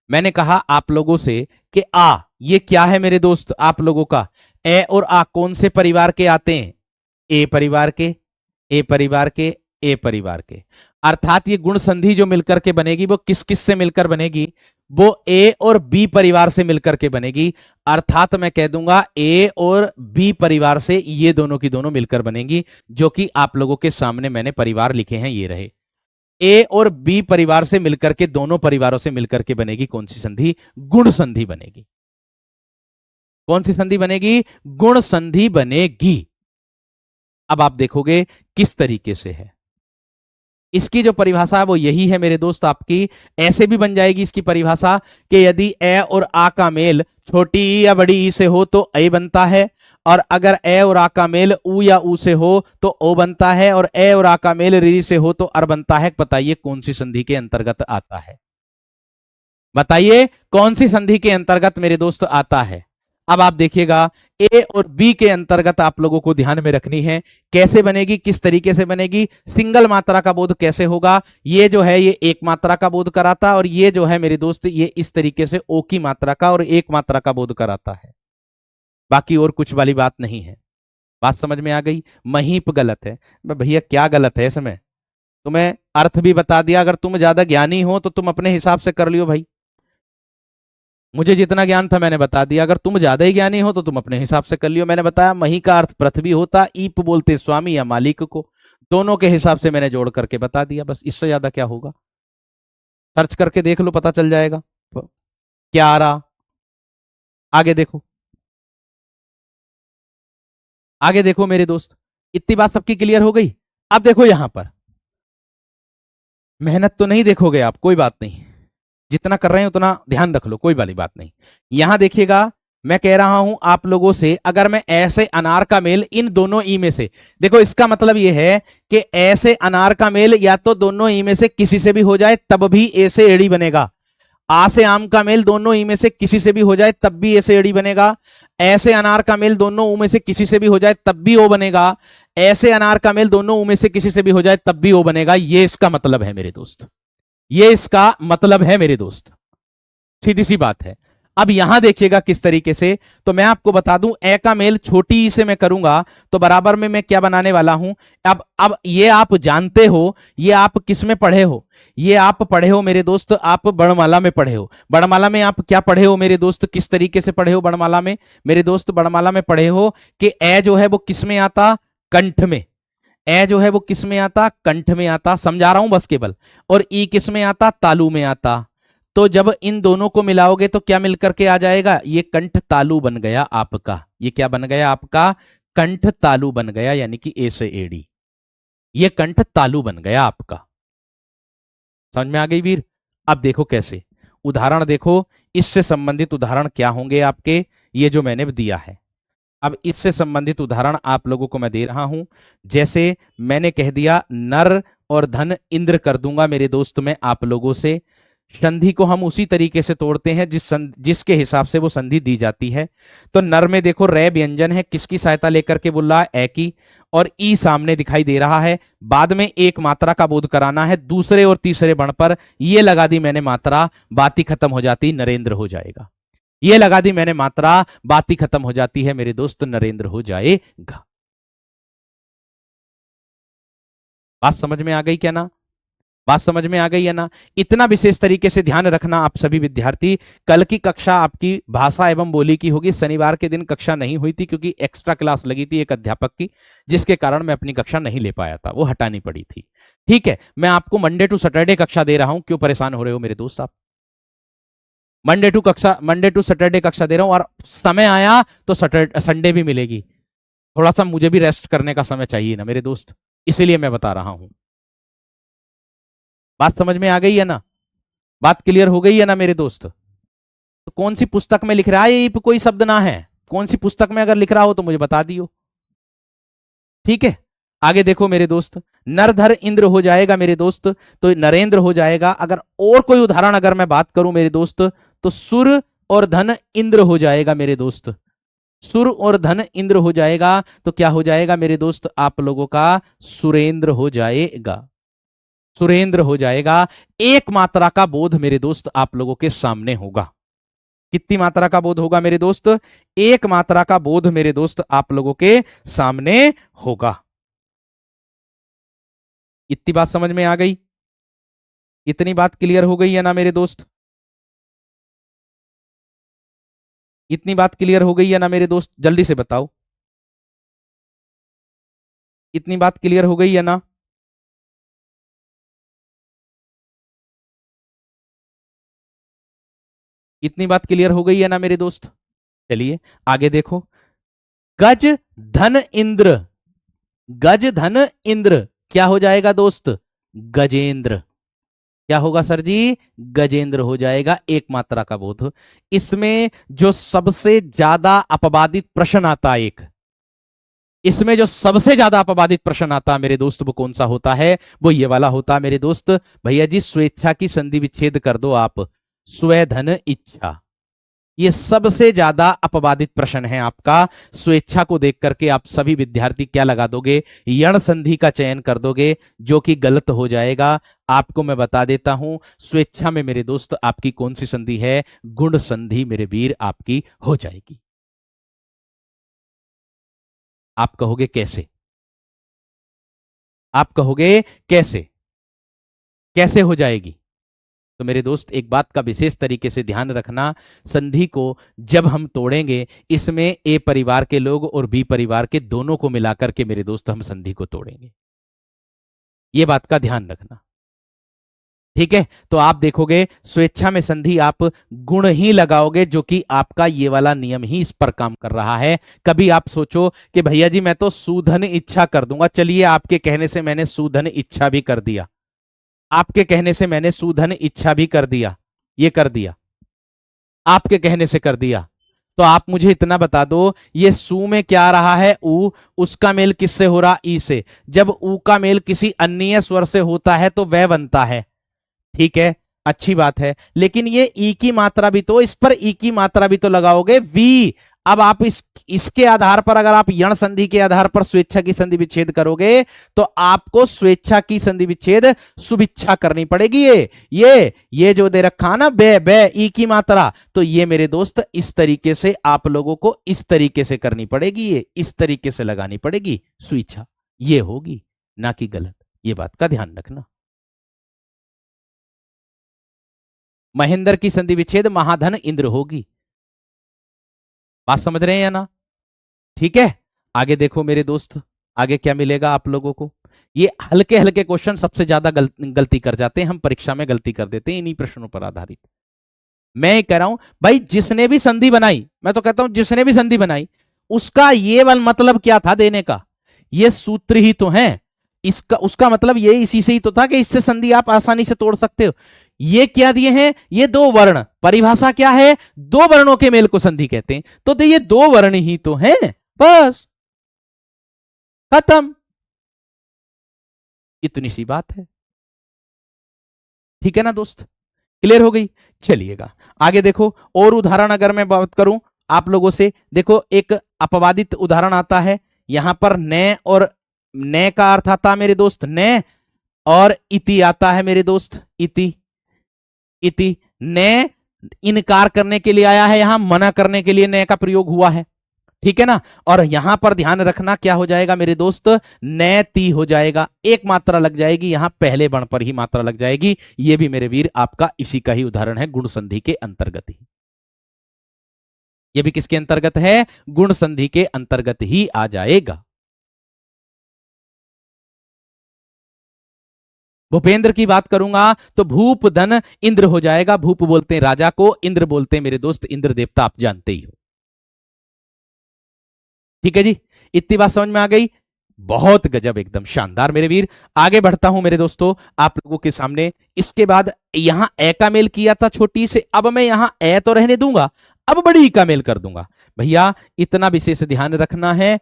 मैंने कहा आप लोगों से कि आ ये क्या है मेरे दोस्त आप लोगों का, ए और आ कौन से परिवार के आते हैं, ए परिवार के, ए परिवार के, ए परिवार के। अर्थात ये गुण संधि जो मिलकर के बनेगी वो किस किस से मिलकर बनेगी, वो ए और बी परिवार से मिलकर के बनेगी। अर्थात मैं कह दूंगा ए और बी परिवार से ये दोनों की दोनों मिलकर बनेगी, जो कि आप लोगों के सामने मैंने परिवार लिखे हैं, ये रहे। ए और बी परिवार से मिलकर के, दोनों परिवारों से मिलकर के बनेगी कौन सी संधि, गुण संधि बनेगी। कौन सी संधि बनेगी, गुण संधि बनेगी। अब आप देखोगे किस तरीके से है, इसकी जो परिभाषा है वो यही है मेरे दोस्त आपकी। ऐसे भी बन जाएगी इसकी परिभाषा कि यदि ए और आ का मेल छोटी ई या बड़ी ई से हो तो ए बनता है, और अगर ए और आ का मेल ऊ या ऊ से हो तो ओ बनता है, और ए और आ का मेल री से हो तो अर बनता है। बताइए कौन सी संधि के अंतर्गत आता है, बताइए कौन सी संधि के अंतर्गत मेरे दोस्त आता है। अब आप देखिएगा ए और बी के अंतर्गत आप लोगों को ध्यान में रखनी है, कैसे बनेगी, किस तरीके से बनेगी, सिंगल मात्रा का बोध कैसे होगा। ये जो है ये एक मात्रा का बोध कराता, और ये जो है मेरे दोस्त ये इस तरीके से ओ की मात्रा का और एक मात्रा का बोध कराता है, बाकी और कुछ वाली बात नहीं है। बात समझ में आ गई। महीप गलत है, भैया क्या गलत है इसमें, तुम्हें अर्थ भी बता दिया, अगर तुम ज्यादा ज्ञानी हो तो तुम अपने हिसाब से कर लियो भाई, मुझे जितना ज्ञान था मैंने बता दिया, अगर तुम ज्यादा ही ज्ञानी हो तो तुम अपने हिसाब से कर लियो। मैंने बताया मही का अर्थ पृथ्वी होता, ईप बोलते स्वामी या मालिक को, दोनों के हिसाब से मैंने जोड़ करके बता दिया, बस इससे ज्यादा क्या होगा। सर्च करके देख लो, पता चल जाएगा क्या आ रहा। आगे देखो, आगे देखो मेरे दोस्त, इतनी बात सबकी क्लियर हो गई। अब देखो यहां पर, मेहनत तो नहीं देखोगे आप, कोई बात नहीं, जितना कर रहे हैं उतना ध्यान रख लो, कोई वाली बात नहीं। यहां देखिएगा, मैं कह रहा हूं आप लोगों से, अगर मैं ऐसे अनार का मेल इन दोनों ई में से, देखो इसका मतलब यह है कि ऐसे अनार का मेल या तो दोनों ई में से किसी से भी हो जाए तब भी ए से एड़ी बनेगा, आ से आम का मेल दोनों ई में से किसी से भी हो जाए तब भी ए से एड़ी बनेगा, ऐसे अनार का मेल दोनों ऊ में से किसी से भी हो जाए तब भी ओ बनेगा, ऐसे अनार का मेल दोनों ऊ में से किसी से भी हो जाए तब भी ओ बनेगा। ये इसका मतलब है मेरे दोस्त, ये इसका मतलब है मेरे दोस्त, सीधी सी बात है। अब यहां देखिएगा किस तरीके से, तो मैं आपको बता दूं ए का मेल छोटी ई से मैं करूंगा तो बराबर में मैं क्या बनाने वाला हूं। अब ये आप जानते हो, ये आप किस में पढ़े हो, ये आप पढ़े हो मेरे दोस्त, आप वर्णमाला में पढ़े हो। वर्णमाला में आप क्या पढ़े हो मेरे दोस्त, किस तरीके से पढ़े हो वर्णमाला में मेरे दोस्त, वर्णमाला में पढ़े हो कि ए जो है वो किस में आता, कंठ में, ए जो है वो किस में आता, कंठ में आता, समझा रहा हूं बस केवल, और ई किस में आता, तालु में आता। तो जब इन दोनों को मिलाओगे तो क्या मिलकर के आ जाएगा, ये कंठ तालु बन गया आपका, ये क्या बन गया आपका, कंठ तालु बन गया, यानी कि ए से एडी, ये कंठ तालु बन गया आपका। समझ में आ गई वीर। अब देखो कैसे, उदाहरण देखो, इससे संबंधित उदाहरण क्या होंगे आपके, ये जो मैंने दिया है। अब इससे संबंधित उदाहरण आप लोगों को मैं दे रहा हूं, जैसे मैंने कह दिया नर और धन इंद्र कर दूंगा मेरे दोस्त मैं आप लोगों से। संधि को हम उसी तरीके से तोड़ते हैं जिसके हिसाब से वो संधि दी जाती है। तो नर में देखो रे व्यंजन है, किसकी सहायता लेकर के बोल रहा है, ए की, और ई सामने दिखाई दे रहा है, बाद में एक मात्रा का बोध कराना है दूसरे और तीसरे वर्ण पर, ये लगा दी मैंने मात्रा, बात ही खत्म हो जाती, नरेंद्र हो जाएगा। ये लगा दी मैंने मात्रा, बात ही खत्म हो जाती है मेरे दोस्त, नरेंद्र हो जाएगा। बात समझ में आ गई क्या ना, बात समझ में आ गई है ना। इतना विशेष तरीके से ध्यान रखना आप सभी विद्यार्थी। कल की कक्षा आपकी भाषा एवं बोली की होगी, शनिवार के दिन कक्षा नहीं हुई थी क्योंकि एक्स्ट्रा क्लास लगी थी एक अध्यापक की, जिसके कारण मैं अपनी कक्षा नहीं ले पाया था, वो हटानी पड़ी थी। ठीक है, मैं आपको मंडे टू सैटरडे कक्षा दे रहा हूं, क्यों परेशान हो रहे हो मेरे दोस्त आप। मंडे टू सैटरडे कक्षा दे रहा हूं, और समय आया तो सैटरडे संडे भी मिलेगी। थोड़ा सा मुझे भी रेस्ट करने का समय चाहिए ना मेरे दोस्त, इसीलिए मैं बता रहा हूं। बात समझ में आ गई है ना? बात क्लियर हो गई है ना मेरे दोस्त? तो कौन सी पुस्तक में लिख रहा है, ये कोई शब्द ना है, कौन सी पुस्तक में अगर लिख रहा हो तो मुझे बता दियो। ठीक है, आगे देखो मेरे दोस्त। नरधर इंद्र हो जाएगा मेरे दोस्त, तो नरेंद्र हो जाएगा। अगर और कोई उदाहरण अगर मैं बात करूं मेरे दोस्त, तो सुर और धन इंद्र हो जाएगा मेरे दोस्त। सुर और धन इंद्र हो जाएगा, तो क्या हो जाएगा मेरे दोस्त आप लोगों का? सुरेंद्र हो जाएगा। सुरेंद्र हो जाएगा। एक मात्रा का बोध मेरे दोस्त आप लोगों के सामने होगा। कितनी मात्रा का बोध होगा मेरे दोस्त? एक मात्रा का बोध मेरे दोस्त आप लोगों के सामने होगा। इतनी बात समझ में आ गई? इतनी बात क्लियर हो गई है ना मेरे दोस्त? इतनी बात क्लियर हो गई है ना मेरे दोस्त? जल्दी से बताओ, इतनी बात क्लियर हो गई है ना? इतनी बात क्लियर हो गई है ना मेरे दोस्त? चलिए आगे देखो। गज धन इंद्र, गज धन इंद्र क्या हो जाएगा दोस्त? गजेंद्र। क्या होगा सर जी? गजेंद्र हो जाएगा। एक मात्रा का बोध। इसमें जो सबसे ज्यादा अपवादित प्रश्न आता है, एक इसमें जो सबसे ज्यादा अपवादित प्रश्न आता है मेरे दोस्त, वो कौन सा होता है? वो ये वाला होता है मेरे दोस्त। भैया जी स्वेच्छा की संधि विच्छेद कर दो आप, स्वधन इच्छा। ये सबसे ज्यादा अपवादित प्रश्न है आपका। स्वेच्छा को देख करके आप सभी विद्यार्थी क्या लगा दोगे? यण संधि का चयन कर दोगे, जो कि गलत हो जाएगा। आपको मैं बता देता हूं, स्वेच्छा में मेरे दोस्त आपकी कौन सी संधि है? गुण संधि मेरे वीर आपकी हो जाएगी। आप कहोगे कैसे? आप कहोगे कैसे? कैसे हो जाएगी? तो मेरे दोस्त एक बात का विशेष तरीके से ध्यान रखना, संधि को जब हम तोड़ेंगे, इसमें ए परिवार के लोग और बी परिवार के दोनों को मिलाकर के मेरे दोस्त हम संधि को तोड़ेंगे। ये बात का ध्यान रखना, ठीक है? तो आप देखोगे स्वेच्छा में संधि आप गुण ही लगाओगे, जो कि आपका ये वाला नियम ही इस पर काम कर रहा है। कभी आप सोचो कि भैया जी मैं तो सुधन इच्छा कर दूंगा, चलिए आपके कहने से मैंने सुधन इच्छा भी कर दिया, आपके कहने से मैंने सुधन इच्छा भी कर दिया, ये कर दिया, आपके कहने से कर दिया। तो आप मुझे इतना बता दो, ये सु में क्या आ रहा है? ऊ। उसका मेल किससे हो रहा? ई से। जब ऊ का मेल किसी अन्य स्वर से होता है तो वह बनता है, ठीक है, अच्छी बात है। लेकिन ये ई की मात्रा भी तो, इस पर ई की मात्रा भी तो लगाओगे, वी। अब आप इसके आधार पर, अगर आप यण संधि के आधार पर स्वेच्छा की संधि विच्छेद करोगे, तो आपको स्वेच्छा की संधि विच्छेद सुभिच्छा करनी पड़ेगी। ये जो दे रखा ना, बे बे ई की मात्रा, तो ये मेरे दोस्त इस तरीके से आप लोगों को इस तरीके से करनी पड़ेगी, ये इस तरीके से लगानी पड़ेगी स्वेच्छा, ये होगी, ना कि गलत। ये बात का ध्यान रखना। महेंद्र की संधि विच्छेद महाधन इंद्र होगी। बात समझ रहे हैं या ना? ठीक है, आगे देखो मेरे दोस्त, आगे क्या मिलेगा आप लोगों को? ये हल्के हल्के क्वेश्चन सबसे ज्यादा गलती कर जाते हैं हम, परीक्षा में गलती कर देते हैं इन्हीं प्रश्नों पर आधारित। मैं कह रहा हूं भाई, जिसने भी संधि बनाई, मैं तो कहता हूं जिसने भी संधि बनाई, उसका ये वाला मतलब क्या था देने का? ये सूत्र ही तो है इसका, उसका मतलब ये इसी से ही तो था कि इससे संधि आप आसानी से तोड़ सकते हो। ये क्या दिए हैं? ये दो वर्ण, परिभाषा क्या है? दो वर्णों के मेल को संधि कहते हैं, तो ये दो वर्ण ही तो हैं, बस खत्म, इतनी सी बात है। ठीक है ना दोस्त? क्लियर हो गई? चलिएगा आगे देखो। और उदाहरण अगर मैं बात करूं आप लोगों से, देखो एक अपवादित उदाहरण आता है यहां पर, ने और ने का अर्थ आता है मेरे दोस्त ने, और इति आता है मेरे दोस्त, इति। इति ने इनकार करने के लिए आया है, यहां मना करने के लिए ने का प्रयोग हुआ है, ठीक है ना? और यहां पर ध्यान रखना क्या हो जाएगा मेरे दोस्त? नैति हो जाएगा। एक मात्रा लग जाएगी यहां, पहले वर्ण पर ही मात्रा लग जाएगी। ये भी मेरे वीर आपका इसी का ही उदाहरण है, गुण संधि के अंतर्गत ही। ये भी किसके अंतर्गत है? गुण संधि के अंतर्गत ही आ जाएगा। भूपेंद्र की बात करूंगा तो भूप धन इंद्र हो जाएगा। भूप बोलते हैं राजा को, इंद्र बोलते हैं मेरे दोस्त इंद्र देवता, आप जानते ही हो। ठीक है जी, इतनी बात समझ में आ गई। बहुत गजब, एकदम शानदार मेरे वीर। आगे बढ़ता हूं मेरे दोस्तों आप लोगों के सामने। इसके बाद यहां ए का मेल किया था छोटी से, अब मैं यहां ए तो रहने दूंगा, अब बड़ी का मेल कर दूंगा। भैया इतना विशेष ध्यान रखना है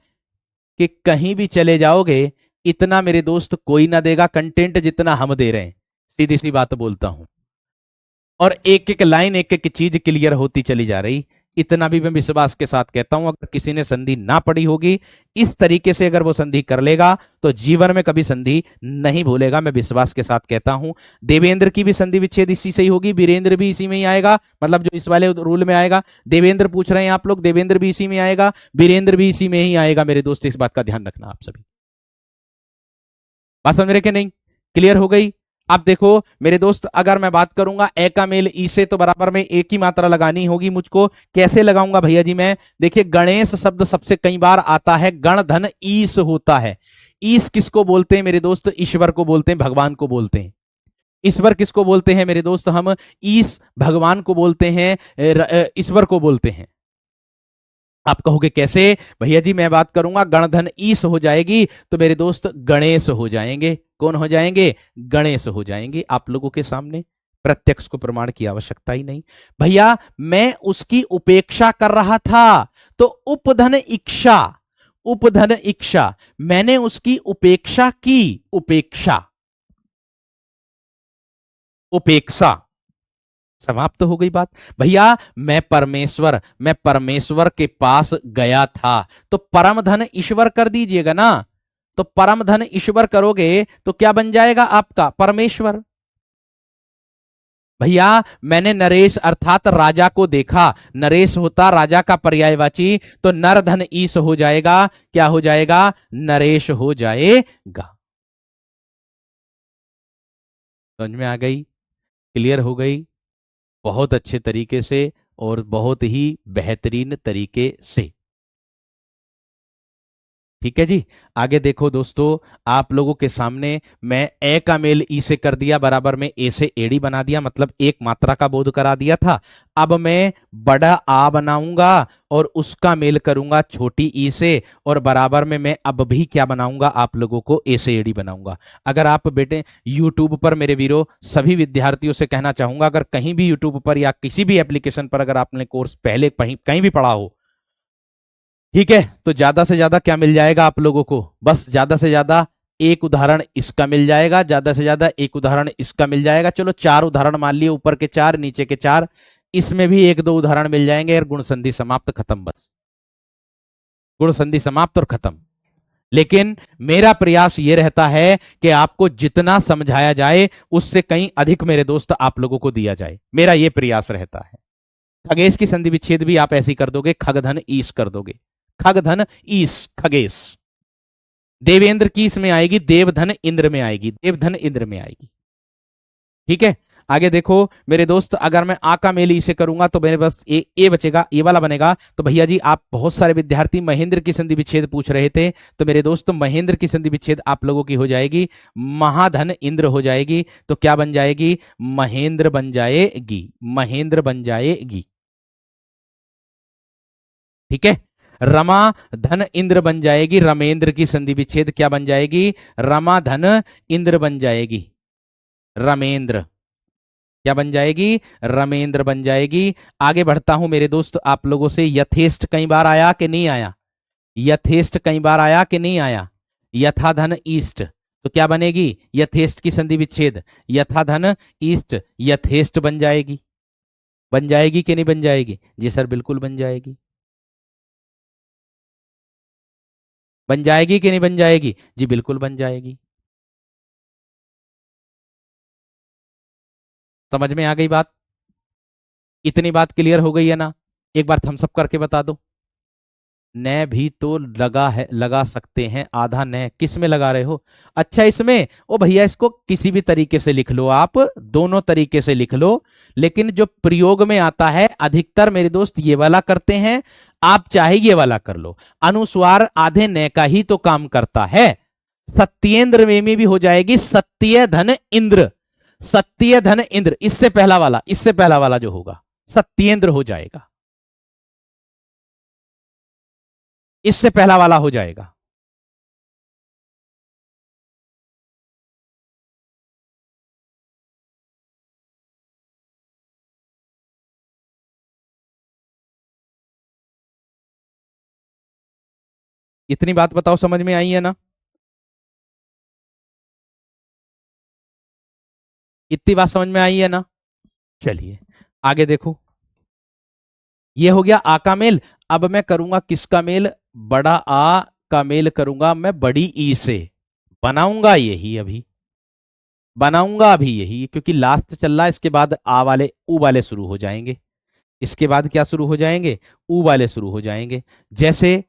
कि कहीं भी चले जाओगे इतना मेरे दोस्त कोई ना देगा कंटेंट जितना हम दे रहे हैं, सीधी सी बात बोलता हूं। और एक एक लाइन, एक एक चीज क्लियर होती चली जा रही। इतना भी मैं विश्वास के साथ कहता हूं, अगर किसी ने संधि ना पढ़ी होगी, इस तरीके से अगर वो संधि कर लेगा तो जीवन में कभी संधि नहीं भूलेगा। मैं विश्वास के साथ कहता हूं। देवेंद्र की भी संधि विच्छेद इसी से ही होगी, वीरेंद्र भी इसी में ही आएगा, मतलब जो इस वाले रूल में आएगा। देवेंद्र पूछ रहे हैं आप लोग, देवेंद्र भी इसी में आएगा, वीरेंद्र भी इसी में ही आएगा मेरे दोस्त। इस बात का ध्यान रखना आप सभी। बात समझ रहे कि नहीं? क्लियर हो गई? अब देखो मेरे दोस्त, अगर मैं बात करूंगा ए का मेल ई से, तो बराबर में एक ही मात्रा लगानी होगी मुझको। कैसे लगाऊंगा भैया जी मैं? देखिए गणेश शब्द सबसे कई बार आता है, गण धन ईश होता है। ईश किसको बोलते हैं मेरे दोस्त? ईश्वर को बोलते हैं, भगवान को बोलते हैं। ईश्वर किसको बोलते हैं मेरे दोस्त? हम ईश भगवान को बोलते हैं, ईश्वर को बोलते हैं। आप कहोगे कैसे? भैया जी मैं बात करूंगा गणधन ईश हो जाएगी तो मेरे दोस्त गणेश हो जाएंगे। कौन हो जाएंगे? गणेश हो जाएंगे। आप लोगों के सामने प्रत्यक्ष को प्रमाण की आवश्यकता ही नहीं। भैया मैं उसकी उपेक्षा कर रहा था, तो उपधन इक्षा, उपधन इक्षा, मैंने उसकी उपेक्षा की, उपेक्षा, उपेक्षा, समाप्त हो गई बात। भैया मैं परमेश्वर के पास गया था, तो परम धन ईश्वर कर दीजिएगा ना। तो परम धन ईश्वर करोगे तो क्या बन जाएगा आपका? परमेश्वर। भैया मैंने नरेश अर्थात राजा को देखा, नरेश होता राजा का पर्यायवाची, तो नर धन ईश हो जाएगा। क्या हो जाएगा? नरेश हो जाएगा। समझ में आ गई? क्लियर हो गई? बहुत अच्छे तरीके से और बहुत ही बेहतरीन तरीके से। ठीक है जी। आगे देखो दोस्तों, आप लोगों के सामने मैं ए का मेल ई से कर दिया, बराबर में ए से एडी बना दिया, मतलब एक मात्रा का बोध करा दिया था। अब मैं बड़ा आ बनाऊंगा और उसका मेल करूंगा छोटी ई से, और बराबर में मैं अब भी क्या बनाऊंगा? आप लोगों को ए से एडी बनाऊंगा। अगर आप बेटे यूट्यूब पर मेरे वीरों सभी विद्यार्थियों से कहना चाहूंगा, अगर कहीं भी यूट्यूब पर या किसी भी एप्लीकेशन पर अगर आपने कोर्स पहले कहीं भी पढ़ा हो, ठीक है, तो ज्यादा से ज्यादा क्या मिल जाएगा आप लोगों को? बस ज्यादा से ज्यादा एक उदाहरण इसका मिल जाएगा, ज्यादा से ज्यादा एक उदाहरण इसका मिल जाएगा। चलो 4 उदाहरण मान लिए, ऊपर के 4 नीचे के 4, इसमें भी 1-2 उदाहरण मिल जाएंगे और गुण संधि समाप्त, खत्म। बस गुण संधि समाप्त और खत्म। लेकिन मेरा प्रयास ये रहता है कि आपको जितना समझाया जाए उससे कहीं अधिक मेरे दोस्त आप लोगों को दिया जाए, मेरा ये प्रयास रहता है। खगेश की संधि विच्छेद भी आप ऐसी कर दोगे, खगधन ईश कर दोगे, खगधन ईश, खगेश। देवेंद्र की इसमें आएगी, देवधन इंद्र में आएगी, देवधन इंद्र में आएगी। ठीक है, आगे देखो मेरे दोस्त, अगर मैं आ का मेल ई से करूंगा तो मेरे पास ए बचेगा, ए वाला बनेगा। तो भैया जी आप बहुत सारे विद्यार्थी महेंद्र की संधि विच्छेद पूछ रहे थे, तो मेरे दोस्त महेंद्र की संधि विच्छेद आप लोगों की हो जाएगी, महाधन इंद्र हो जाएगी। तो क्या बन जाएगी? महेंद्र बन जाएगी, महेंद्र बन जाएगी। ठीक है, रमा धन इंद्र बन जाएगी, रमेंद्र की संधि विच्छेद क्या बन जाएगी? रमा धन इंद्र बन जाएगी, रमेंद्र क्या बन जाएगी? रमेंद्र बन जाएगी। आगे बढ़ता हूं मेरे दोस्त, आप लोगों से यथेष्ट कई बार आया कि नहीं आया? यथेष्ट कई बार आया कि नहीं आया? यथाधन ईस्ट, तो क्या बनेगी? यथेष्ट की संधि विच्छेद, यथाधन ईस्ट, यथेष्ट बन जाएगी। बन जाएगी कि नहीं बन जाएगी? जी सर बिल्कुल बन जाएगी। बन जाएगी कि नहीं बन जाएगी? जी बिल्कुल बन जाएगी। समझ में आ गई बात? इतनी बात क्लियर हो गई है ना? एक बार थम्स अप करके बता दो। न भी तो लगा है, लगा सकते हैं, आधा न किस में लगा रहे हो? अच्छा इसमें, ओ भैया इसको किसी भी तरीके से लिख लो, आप दोनों तरीके से लिख लो, लेकिन जो प्रयोग में आता है अधिकतर मेरे दोस्त ये वाला करते हैं, आप चाहे ये वाला कर लो। अनुस्वार आधे न का ही तो काम करता है। सत्येंद्र में भी हो जाएगी सत्य धन इंद्र। सत्य धन इंद्र, इससे पहला वाला जो होगा सत्येंद्र हो जाएगा, इससे पहला वाला हो जाएगा। इतनी बात बताओ समझ में आई है ना? इतनी बात समझ में आई है ना? चलिए आगे देखो, ये हो गया आ का मेल। अब मैं करूंगा किसका मेल? बड़ा आ का मेल करूंगा मैं बड़ी ई से। बनाऊंगा यही अभी, बनाऊंगा अभी यही, क्योंकि लास्ट चल रहा है। इसके बाद आ वाले ऊ वाले शुरू हो जाएंगे, इसके बाद क्या शुरू हो जाएंगे? ऊ वाले शुरू हो जाएंगे। जैसे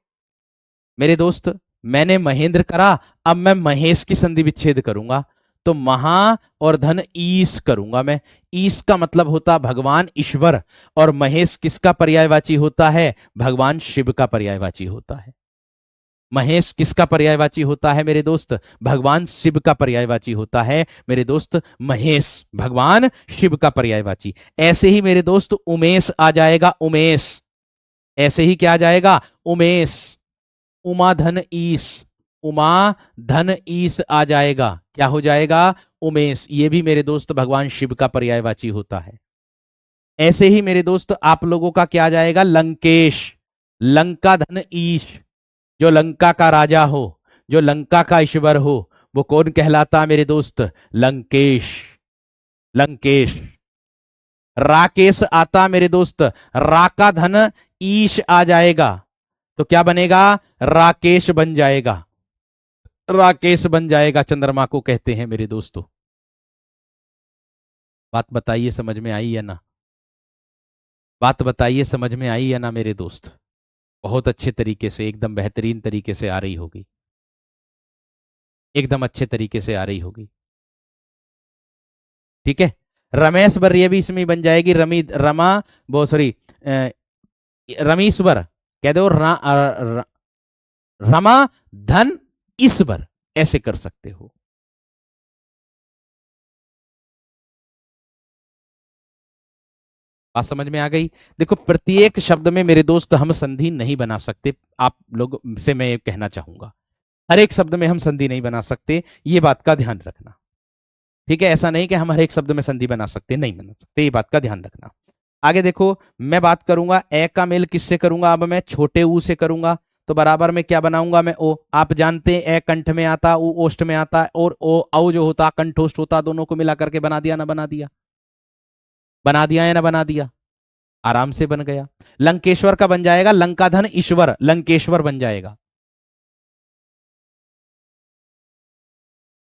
मेरे दोस्त, मैंने महेंद्र करा, अब मैं महेश की संधि विच्छेद करूंगा, तो महा और धन ईश करूंगा मैं। ईश का मतलब होता भगवान ईश्वर, और महेश किसका पर्यायवाची होता है? भगवान शिव का पर्यायवाची होता है। महेश किसका पर्यायवाची होता है मेरे दोस्त? भगवान शिव का पर्यायवाची होता है मेरे दोस्त। महेश भगवान शिव का पर्यायवाची। ऐसे ही मेरे दोस्त उमेश आ जाएगा, उमेश। ऐसे ही क्या आ जाएगा? उमेश। उमा धन ईश, उमा धन ईश आ जाएगा। क्या हो जाएगा? उमेश। ये भी मेरे दोस्त भगवान शिव का पर्यायवाची होता है। ऐसे ही मेरे दोस्त आप लोगों का क्या आ जाएगा? लंकेश। लंका धन ईश, जो लंका का राजा हो, जो लंका का ईश्वर हो, वो कौन कहलाता मेरे दोस्त? लंकेश। लंकेश। राकेश आता मेरे दोस्त, रा का धन ईश आ जाएगा, तो क्या बनेगा? राकेश बन जाएगा। राकेश बन जाएगा, चंद्रमा को कहते हैं मेरे दोस्तों। बात बताइए समझ में आई है ना? बात बताइए समझ में आई है ना मेरे दोस्त? बहुत अच्छे तरीके से, एकदम बेहतरीन तरीके से आ रही होगी, एकदम अच्छे तरीके से आ रही होगी। ठीक है। रमेश बर, ये भी इसमें ही बन जाएगी। रमी रमा, वो सॉरी, रमीश्वर कह दो, रमा धन ईश्वर, ऐसे कर सकते हो। बात समझ में आ गई? देखो, प्रत्येक शब्द में मेरे दोस्त हम संधि नहीं बना सकते। आप लोग से मैं कहना चाहूंगा, हर एक शब्द में हम संधि नहीं बना सकते, ये बात का ध्यान रखना। ठीक है, ऐसा नहीं कि हम हर एक शब्द में संधि बना सकते, नहीं बना सकते, ये बात का ध्यान रखना। आगे देखो, मैं बात करूंगा ए का मेल किससे करूंगा? अब मैं छोटे ऊ से करूंगा, तो बराबर में क्या बनाऊंगा मैं? ओ। आप जानते हैं ए कंठ में आता, ऊ ओष्ठ में आता, और ओ औ जो होता कंठोष्ठ होता, दोनों को मिला करके बना दिया ना बना दिया? बना दिया या ना बना दिया? आराम से बन गया। लंकेश्वर का बन जाएगा लंकाधन ईश्वर, लंकेश्वर बन जाएगा।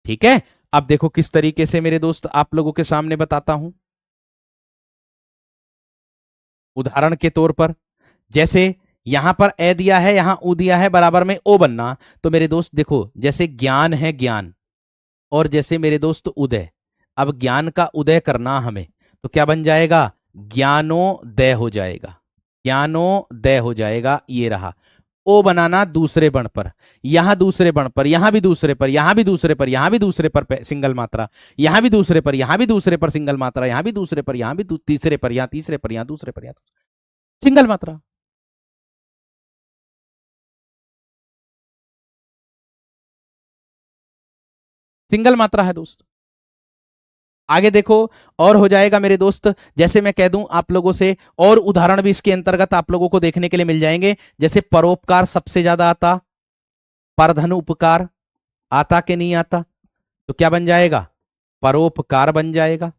ठीक है। अब देखो किस तरीके से मेरे दोस्त आप लोगों के सामने बताता हूं, उदाहरण के तौर पर। जैसे यहां पर ए दिया है, यहां ऊ दिया है, बराबर में ओ बनना। तो मेरे दोस्त देखो, जैसे ज्ञान है ज्ञान, और जैसे मेरे दोस्त उदय, अब ज्ञान का उदय करना हमें, तो क्या बन जाएगा? ज्ञानोदय हो जाएगा। ज्ञानोदय हो जाएगा, ये रहा। ओ बनाना दूसरे बण पर, यहां दूसरे बण पर, यहां भी दूसरे पर, यहां भी दूसरे पर, यहां भी दूसरे पर सिंगल मात्रा, यहां भी दूसरे पर, यहां भी दूसरे पर सिंगल मात्रा, यहां भी दूसरे पर, यहां भी तीसरे पर, यहां तीसरे पर, यहां दूसरे पर, यहां सिंगल मात्रा। सिंगल मात्रा है दोस्त। आगे देखो, और हो जाएगा मेरे दोस्त, जैसे मैं कह दूं आप लोगों से, और उदाहरण भी इसके अंतर्गत आप लोगों को देखने के लिए मिल जाएंगे। जैसे परोपकार सबसे ज्यादा आता, परधन उपकार आता कि नहीं आता? तो क्या बन जाएगा? परोपकार बन जाएगा।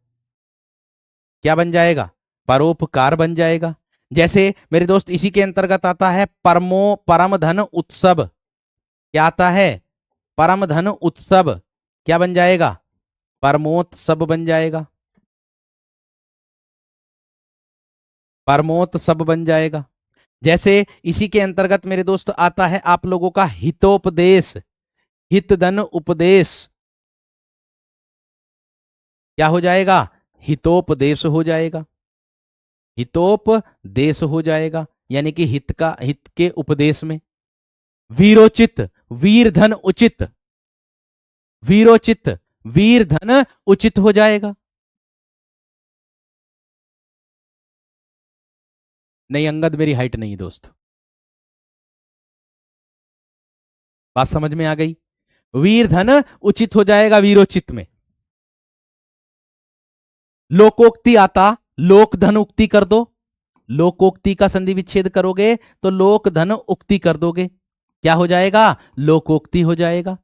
क्या बन जाएगा? परोपकार बन जाएगा। जैसे मेरे दोस्त इसी के अंतर्गत आता है परम धन उत्सव। क्या आता है? परम धन उत्सव। क्या बन जाएगा? परमोत्सव बन जाएगा। परमोत्सव बन जाएगा। जैसे इसी के अंतर्गत मेरे दोस्त आता है आप लोगों का हितोपदेश, हित धन उपदेश। क्या हो जाएगा? हितोपदेश हो जाएगा। हितोपदेश हो जाएगा, यानी कि हित का, हित के उपदेश में। वीरोचित, वीर धन उचित। वीरोचित, वीर धन उचित हो जाएगा। नहीं अंगद मेरी हाइट नहीं दोस्त, बात समझ में आ गई। वीर धन उचित हो जाएगा वीरोचित में। लोकोक्ति आता, लोक धन उक्ति कर दो, लोकोक्ति का संधि विच्छेद करोगे तो लोक धन उक्ति कर दोगे, क्या हो जाएगा, लोकोक्ति हो जाएगा।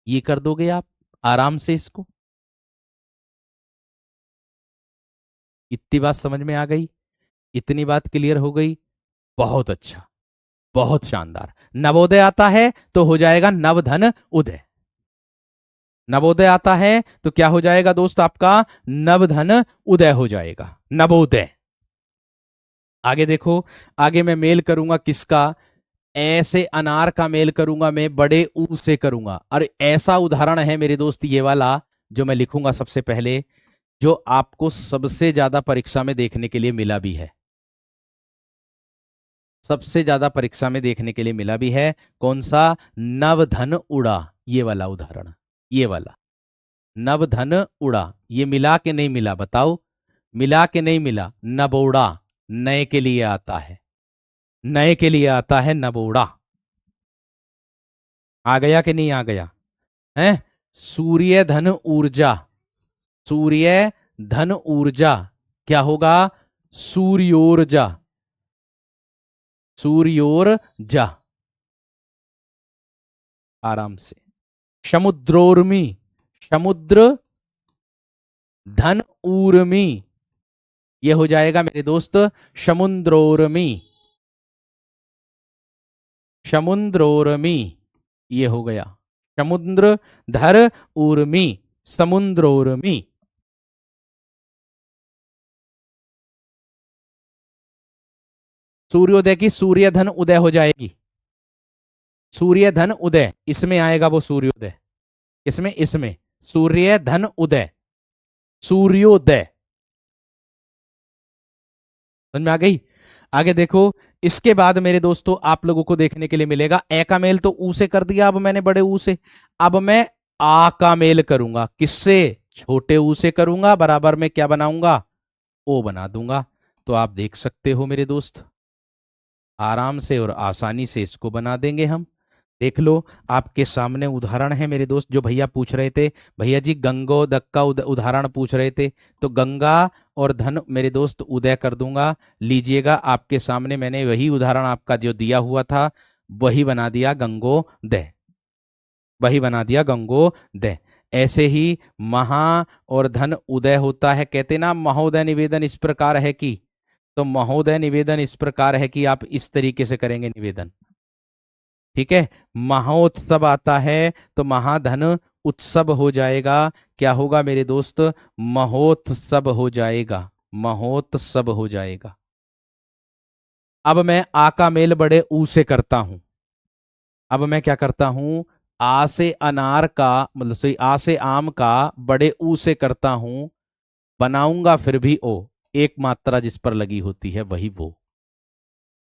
ये कर दोगे आप आराम से इसको। इतनी बात समझ में आ गई, इतनी बात क्लियर हो गई, बहुत अच्छा, बहुत शानदार। नवोदय आता है तो हो जाएगा नवधन उदय, नवोदय आता है तो क्या हो जाएगा दोस्त आपका, नवधन उदय हो जाएगा, नवोदय। आगे देखो, आगे मैं मेल करूंगा किसका, ऐसे अनार का मेल करूंगा मैं बड़े ऊ से करूंगा। और ऐसा उदाहरण है मेरे दोस्त ये वाला जो मैं लिखूंगा सबसे पहले, जो आपको सबसे ज्यादा परीक्षा में देखने के लिए मिला भी है, सबसे ज्यादा परीक्षा में देखने के लिए मिला भी है। कौन सा, नवधन उड़ा, ये वाला उदाहरण, ये वाला नवधन उड़ा, ये मिला के नहीं मिला बताओ, मिला के नहीं मिला, नबोड़ा, नए के लिए आता है, नए के लिए आता है नबोड़ा। आ गया कि नहीं आ गया है। सूर्य धन ऊर्जा, सूर्य धन ऊर्जा क्या होगा, सूर्योर्जा, सूर्योर्जा, आराम से। समुद्रोर्मी, समुद्र धन ऊर्मी, ये हो जाएगा मेरे दोस्त समुद्रोर्मी, समुद्रोर्मी, ये हो गया समुद्र धर ऊर्मी, समुद्रोर्मी। सूर्योदय की सूर्य धन उदय हो जाएगी, सूर्य धन उदय, इसमें आएगा वो सूर्योदय, इसमें इसमें सूर्य धन उदय, सूर्योदय, समझ में आ गई। आगे देखो, इसके बाद मेरे दोस्तों आप लोगों को देखने के लिए मिलेगा, ए का मेल तो ऊ से कर दिया अब मैंने, बड़े ऊ से। अब मैं आ का मेल करूंगा, किससे, छोटे ऊ से करूंगा, बराबर में क्या बनाऊंगा, ओ बना दूंगा। तो आप देख सकते हो मेरे दोस्त, आराम से और आसानी से इसको बना देंगे हम। देख लो, आपके सामने उदाहरण है मेरे दोस्त, जो भैया पूछ रहे थे, भैया जी गंगोदक का उदाहरण पूछ रहे थे, तो गंगा और धन मेरे दोस्त उदय कर दूंगा। लीजिएगा आपके सामने मैंने वही उदाहरण आपका जो दिया हुआ था वही बना दिया, गंगोदय, वही बना दिया गंगोदय। ऐसे ही महा और धन उदय होता है, कहते ना महोदय निवेदन इस प्रकार है कि, तो महोदय निवेदन इस प्रकार है कि आप इस तरीके से करेंगे निवेदन, ठीक है। महोत्सव आता है तो महाधन उत्सव हो जाएगा, क्या होगा मेरे दोस्त, महोत्सव हो जाएगा, महोत्सव हो जाएगा। अब मैं आ का मेल बड़े ऊ से करता हूं, अब मैं क्या करता हूं, आ से अनार का मतलब सही आ से आम का बड़े ऊ से करता हूं, बनाऊंगा फिर भी ओ, एक मात्रा जिस पर लगी होती है वही वो,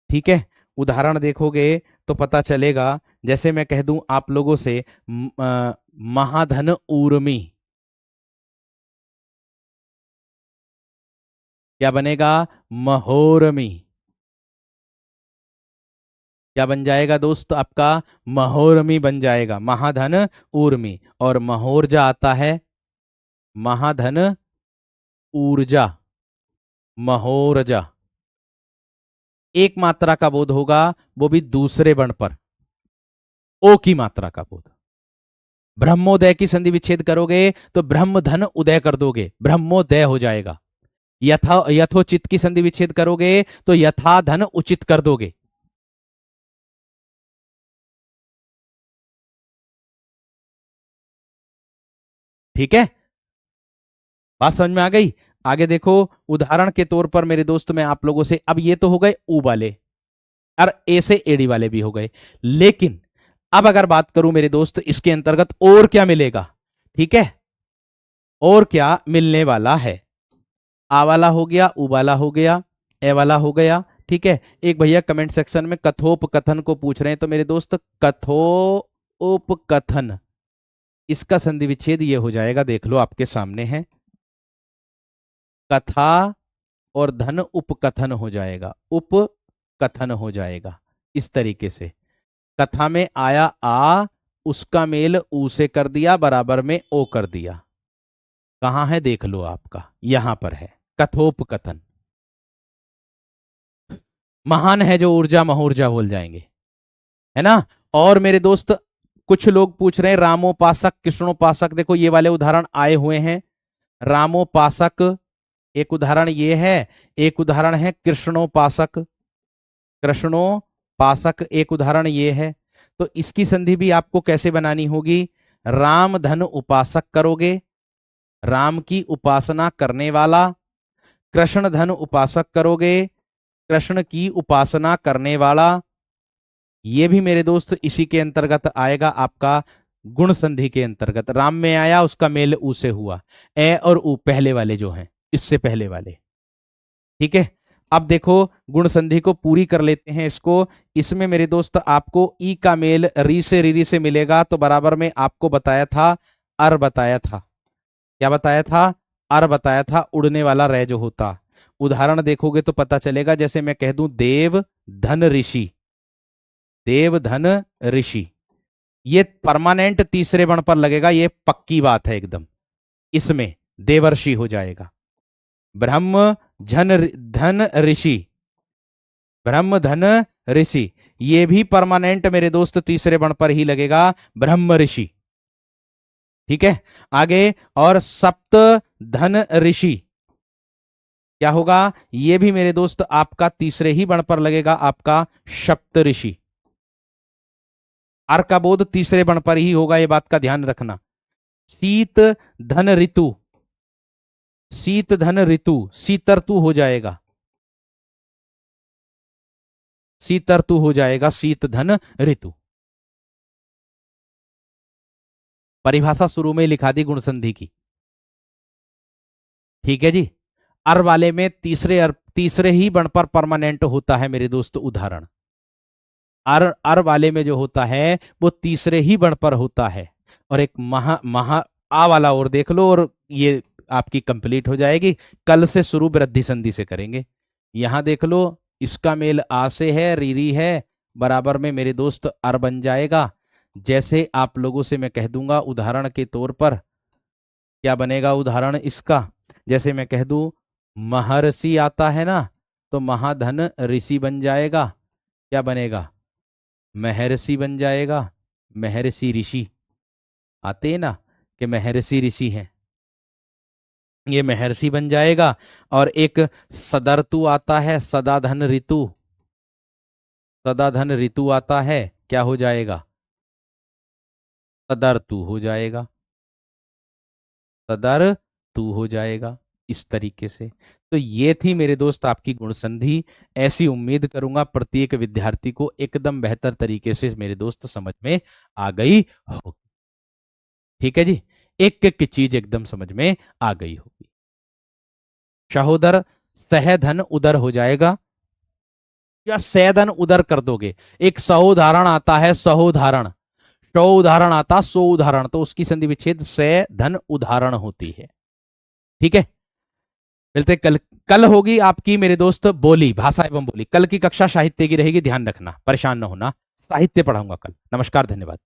ठीक है। उदाहरण देखोगे तो पता चलेगा, जैसे मैं कह दूं आप लोगों से महाधन ऊर्मी, क्या बनेगा, महोरमी, क्या बन जाएगा दोस्त आपका, महोरमी बन जाएगा, महाधन ऊर्मी। और महोर्जा आता है, महाधन ऊर्जा, महोरजा, एक मात्रा का बोध होगा, वो भी दूसरे वर्ण पर, ओ की मात्रा का बोध। ब्रह्मोदय की संधि विच्छेद करोगे तो ब्रह्म धन उदय कर दोगे, ब्रह्मोदय हो जाएगा। यथोचित की संधि विच्छेद करोगे तो यथा धन उचित कर दोगे, ठीक है, बात समझ में आ गई। आगे देखो, उदाहरण के तौर पर मेरे दोस्त मैं आप लोगों से, अब ये तो हो गए ऊ वाले और ए से एडी वाले भी हो गए, लेकिन अब अगर बात करूं मेरे दोस्त इसके अंतर्गत और क्या मिलेगा, ठीक है, और क्या मिलने वाला है। आ वाला हो गया, ऊ वाला हो गया, ए वाला हो गया, ठीक है। एक भैया कमेंट सेक्शन में कथोपकथन को पूछ रहे हैं, तो मेरे दोस्त कथो उपकथन, इसका संधि विच्छेद ये हो जाएगा, देख लो आपके सामने है, कथा और धन उपकथन हो जाएगा, उपकथन हो जाएगा इस तरीके से। कथा में आया आ, उसका मेल ऊ से कर दिया, बराबर में ओ कर दिया। कहां है देख लो, आपका यहां पर है कथोपकथन। महान है जो ऊर्जा महूर्जा बोल जाएंगे, है ना। और मेरे दोस्त कुछ लोग पूछ रहे हैं रामोपासक कृष्णोपासक, देखो ये वाले उदाहरण आए हुए हैं। रामोपासक एक उदाहरण ये है, एक उदाहरण है कृष्णोपासक, कृष्णोपासक एक उदाहरण ये है। तो इसकी संधि भी आपको कैसे बनानी होगी, राम धन उपासक करोगे, राम की उपासना करने वाला, कृष्ण धन उपासक करोगे, कृष्ण की उपासना करने वाला। ये भी मेरे दोस्त इसी के अंतर्गत आएगा, आपका गुण संधि के अंतर्गत। राम में आया, उसका मेल ऊ से हुआ, ए और ऊ पहले वाले जो हैं, इससे पहले वाले, ठीक है। अब देखो गुण संधि को पूरी कर लेते हैं इसको। इसमें मेरे दोस्त आपको ई का मेल री से रीरी से मिलेगा, तो बराबर में आपको बताया था, अर बताया था, क्या बताया था, अर बताया था, उड़ने वाला रे जो होता। उदाहरण देखोगे तो पता चलेगा, जैसे मैं कह दूं देव धन ऋषि, देव धन ऋषि, ये परमानेंट तीसरे वर्ण पर लगेगा, ये पक्की बात है एकदम। इसमें देवर्षि हो जाएगा, ब्रह्म धन ऋषि, ब्रह्म धन ऋषि, ये भी परमानेंट मेरे दोस्त तीसरे वर्ण पर ही लगेगा, ब्रह्म ऋषि, ठीक है। आगे और सप्त धन ऋषि, क्या होगा, ये भी मेरे दोस्त आपका तीसरे ही वर्ण पर लगेगा, आपका सप्त ऋषि। अर का बोध तीसरे वर्ण पर ही होगा, ये बात का ध्यान रखना। शीत धन ऋतु, शीत धन ऋतु, शीतर्तु हो जाएगा, शीतर्तु हो जाएगा, शीत धन ऋतु। परिभाषा शुरू में लिखा दी गुण संधि की, ठीक है जी। अर वाले में तीसरे ही वर्ण पर परमानेंट होता है मेरे दोस्त उदाहरण। अर वाले में जो होता है वो तीसरे ही वर्ण पर होता है। और एक महा महा आ वाला और देख लो, और ये आपकी कंप्लीट हो जाएगी। कल से शुरू वृद्धि संधि से करेंगे। यहां देख लो, इसका मेल आ से है, रीरी है, बराबर में मेरे दोस्त अर बन जाएगा। जैसे आप लोगों से मैं कह दूंगा उदाहरण के तौर पर, क्या बनेगा उदाहरण इसका, जैसे मैं कह दूं महर्षि आता है ना, तो महाधन ऋषि बन जाएगा, क्या बनेगा, महर्षि बन जाएगा, महर्षि ऋषि आते हैं ना, कि महर्षि ऋषि हैं, ये महर्षि बन जाएगा। और एक सदर्तु आता है, सदाधन ऋतु, सदाधन ऋतु आता है, क्या हो जाएगा, सदर्तु हो जाएगा, सदर्तु हो जाएगा, इस तरीके से। तो ये थी मेरे दोस्त आपकी गुण संधि। ऐसी उम्मीद करूंगा प्रत्येक विद्यार्थी को एकदम बेहतर तरीके से मेरे दोस्त समझ में आ गई होगी, ठीक है जी। एक एक चीज एकदम समझ में आ गई होगी। सहोदर सहधन उदर हो जाएगा, या सहधन उदर कर दोगे। एक सहोदाहरण आता है, सहोदाहरण, सौ उदाहरण आता, सो उदाहरण, तो उसकी संधि विच्छेद से धन उदाहरण होती है, ठीक है। मिलते कल। कल होगी आपकी मेरे दोस्त बोली, भाषा एवं बोली। कल की कक्षा साहित्य की रहेगी, ध्यान रखना, परेशान न होना, साहित्य पढ़ाऊंगा कल। नमस्कार, धन्यवाद।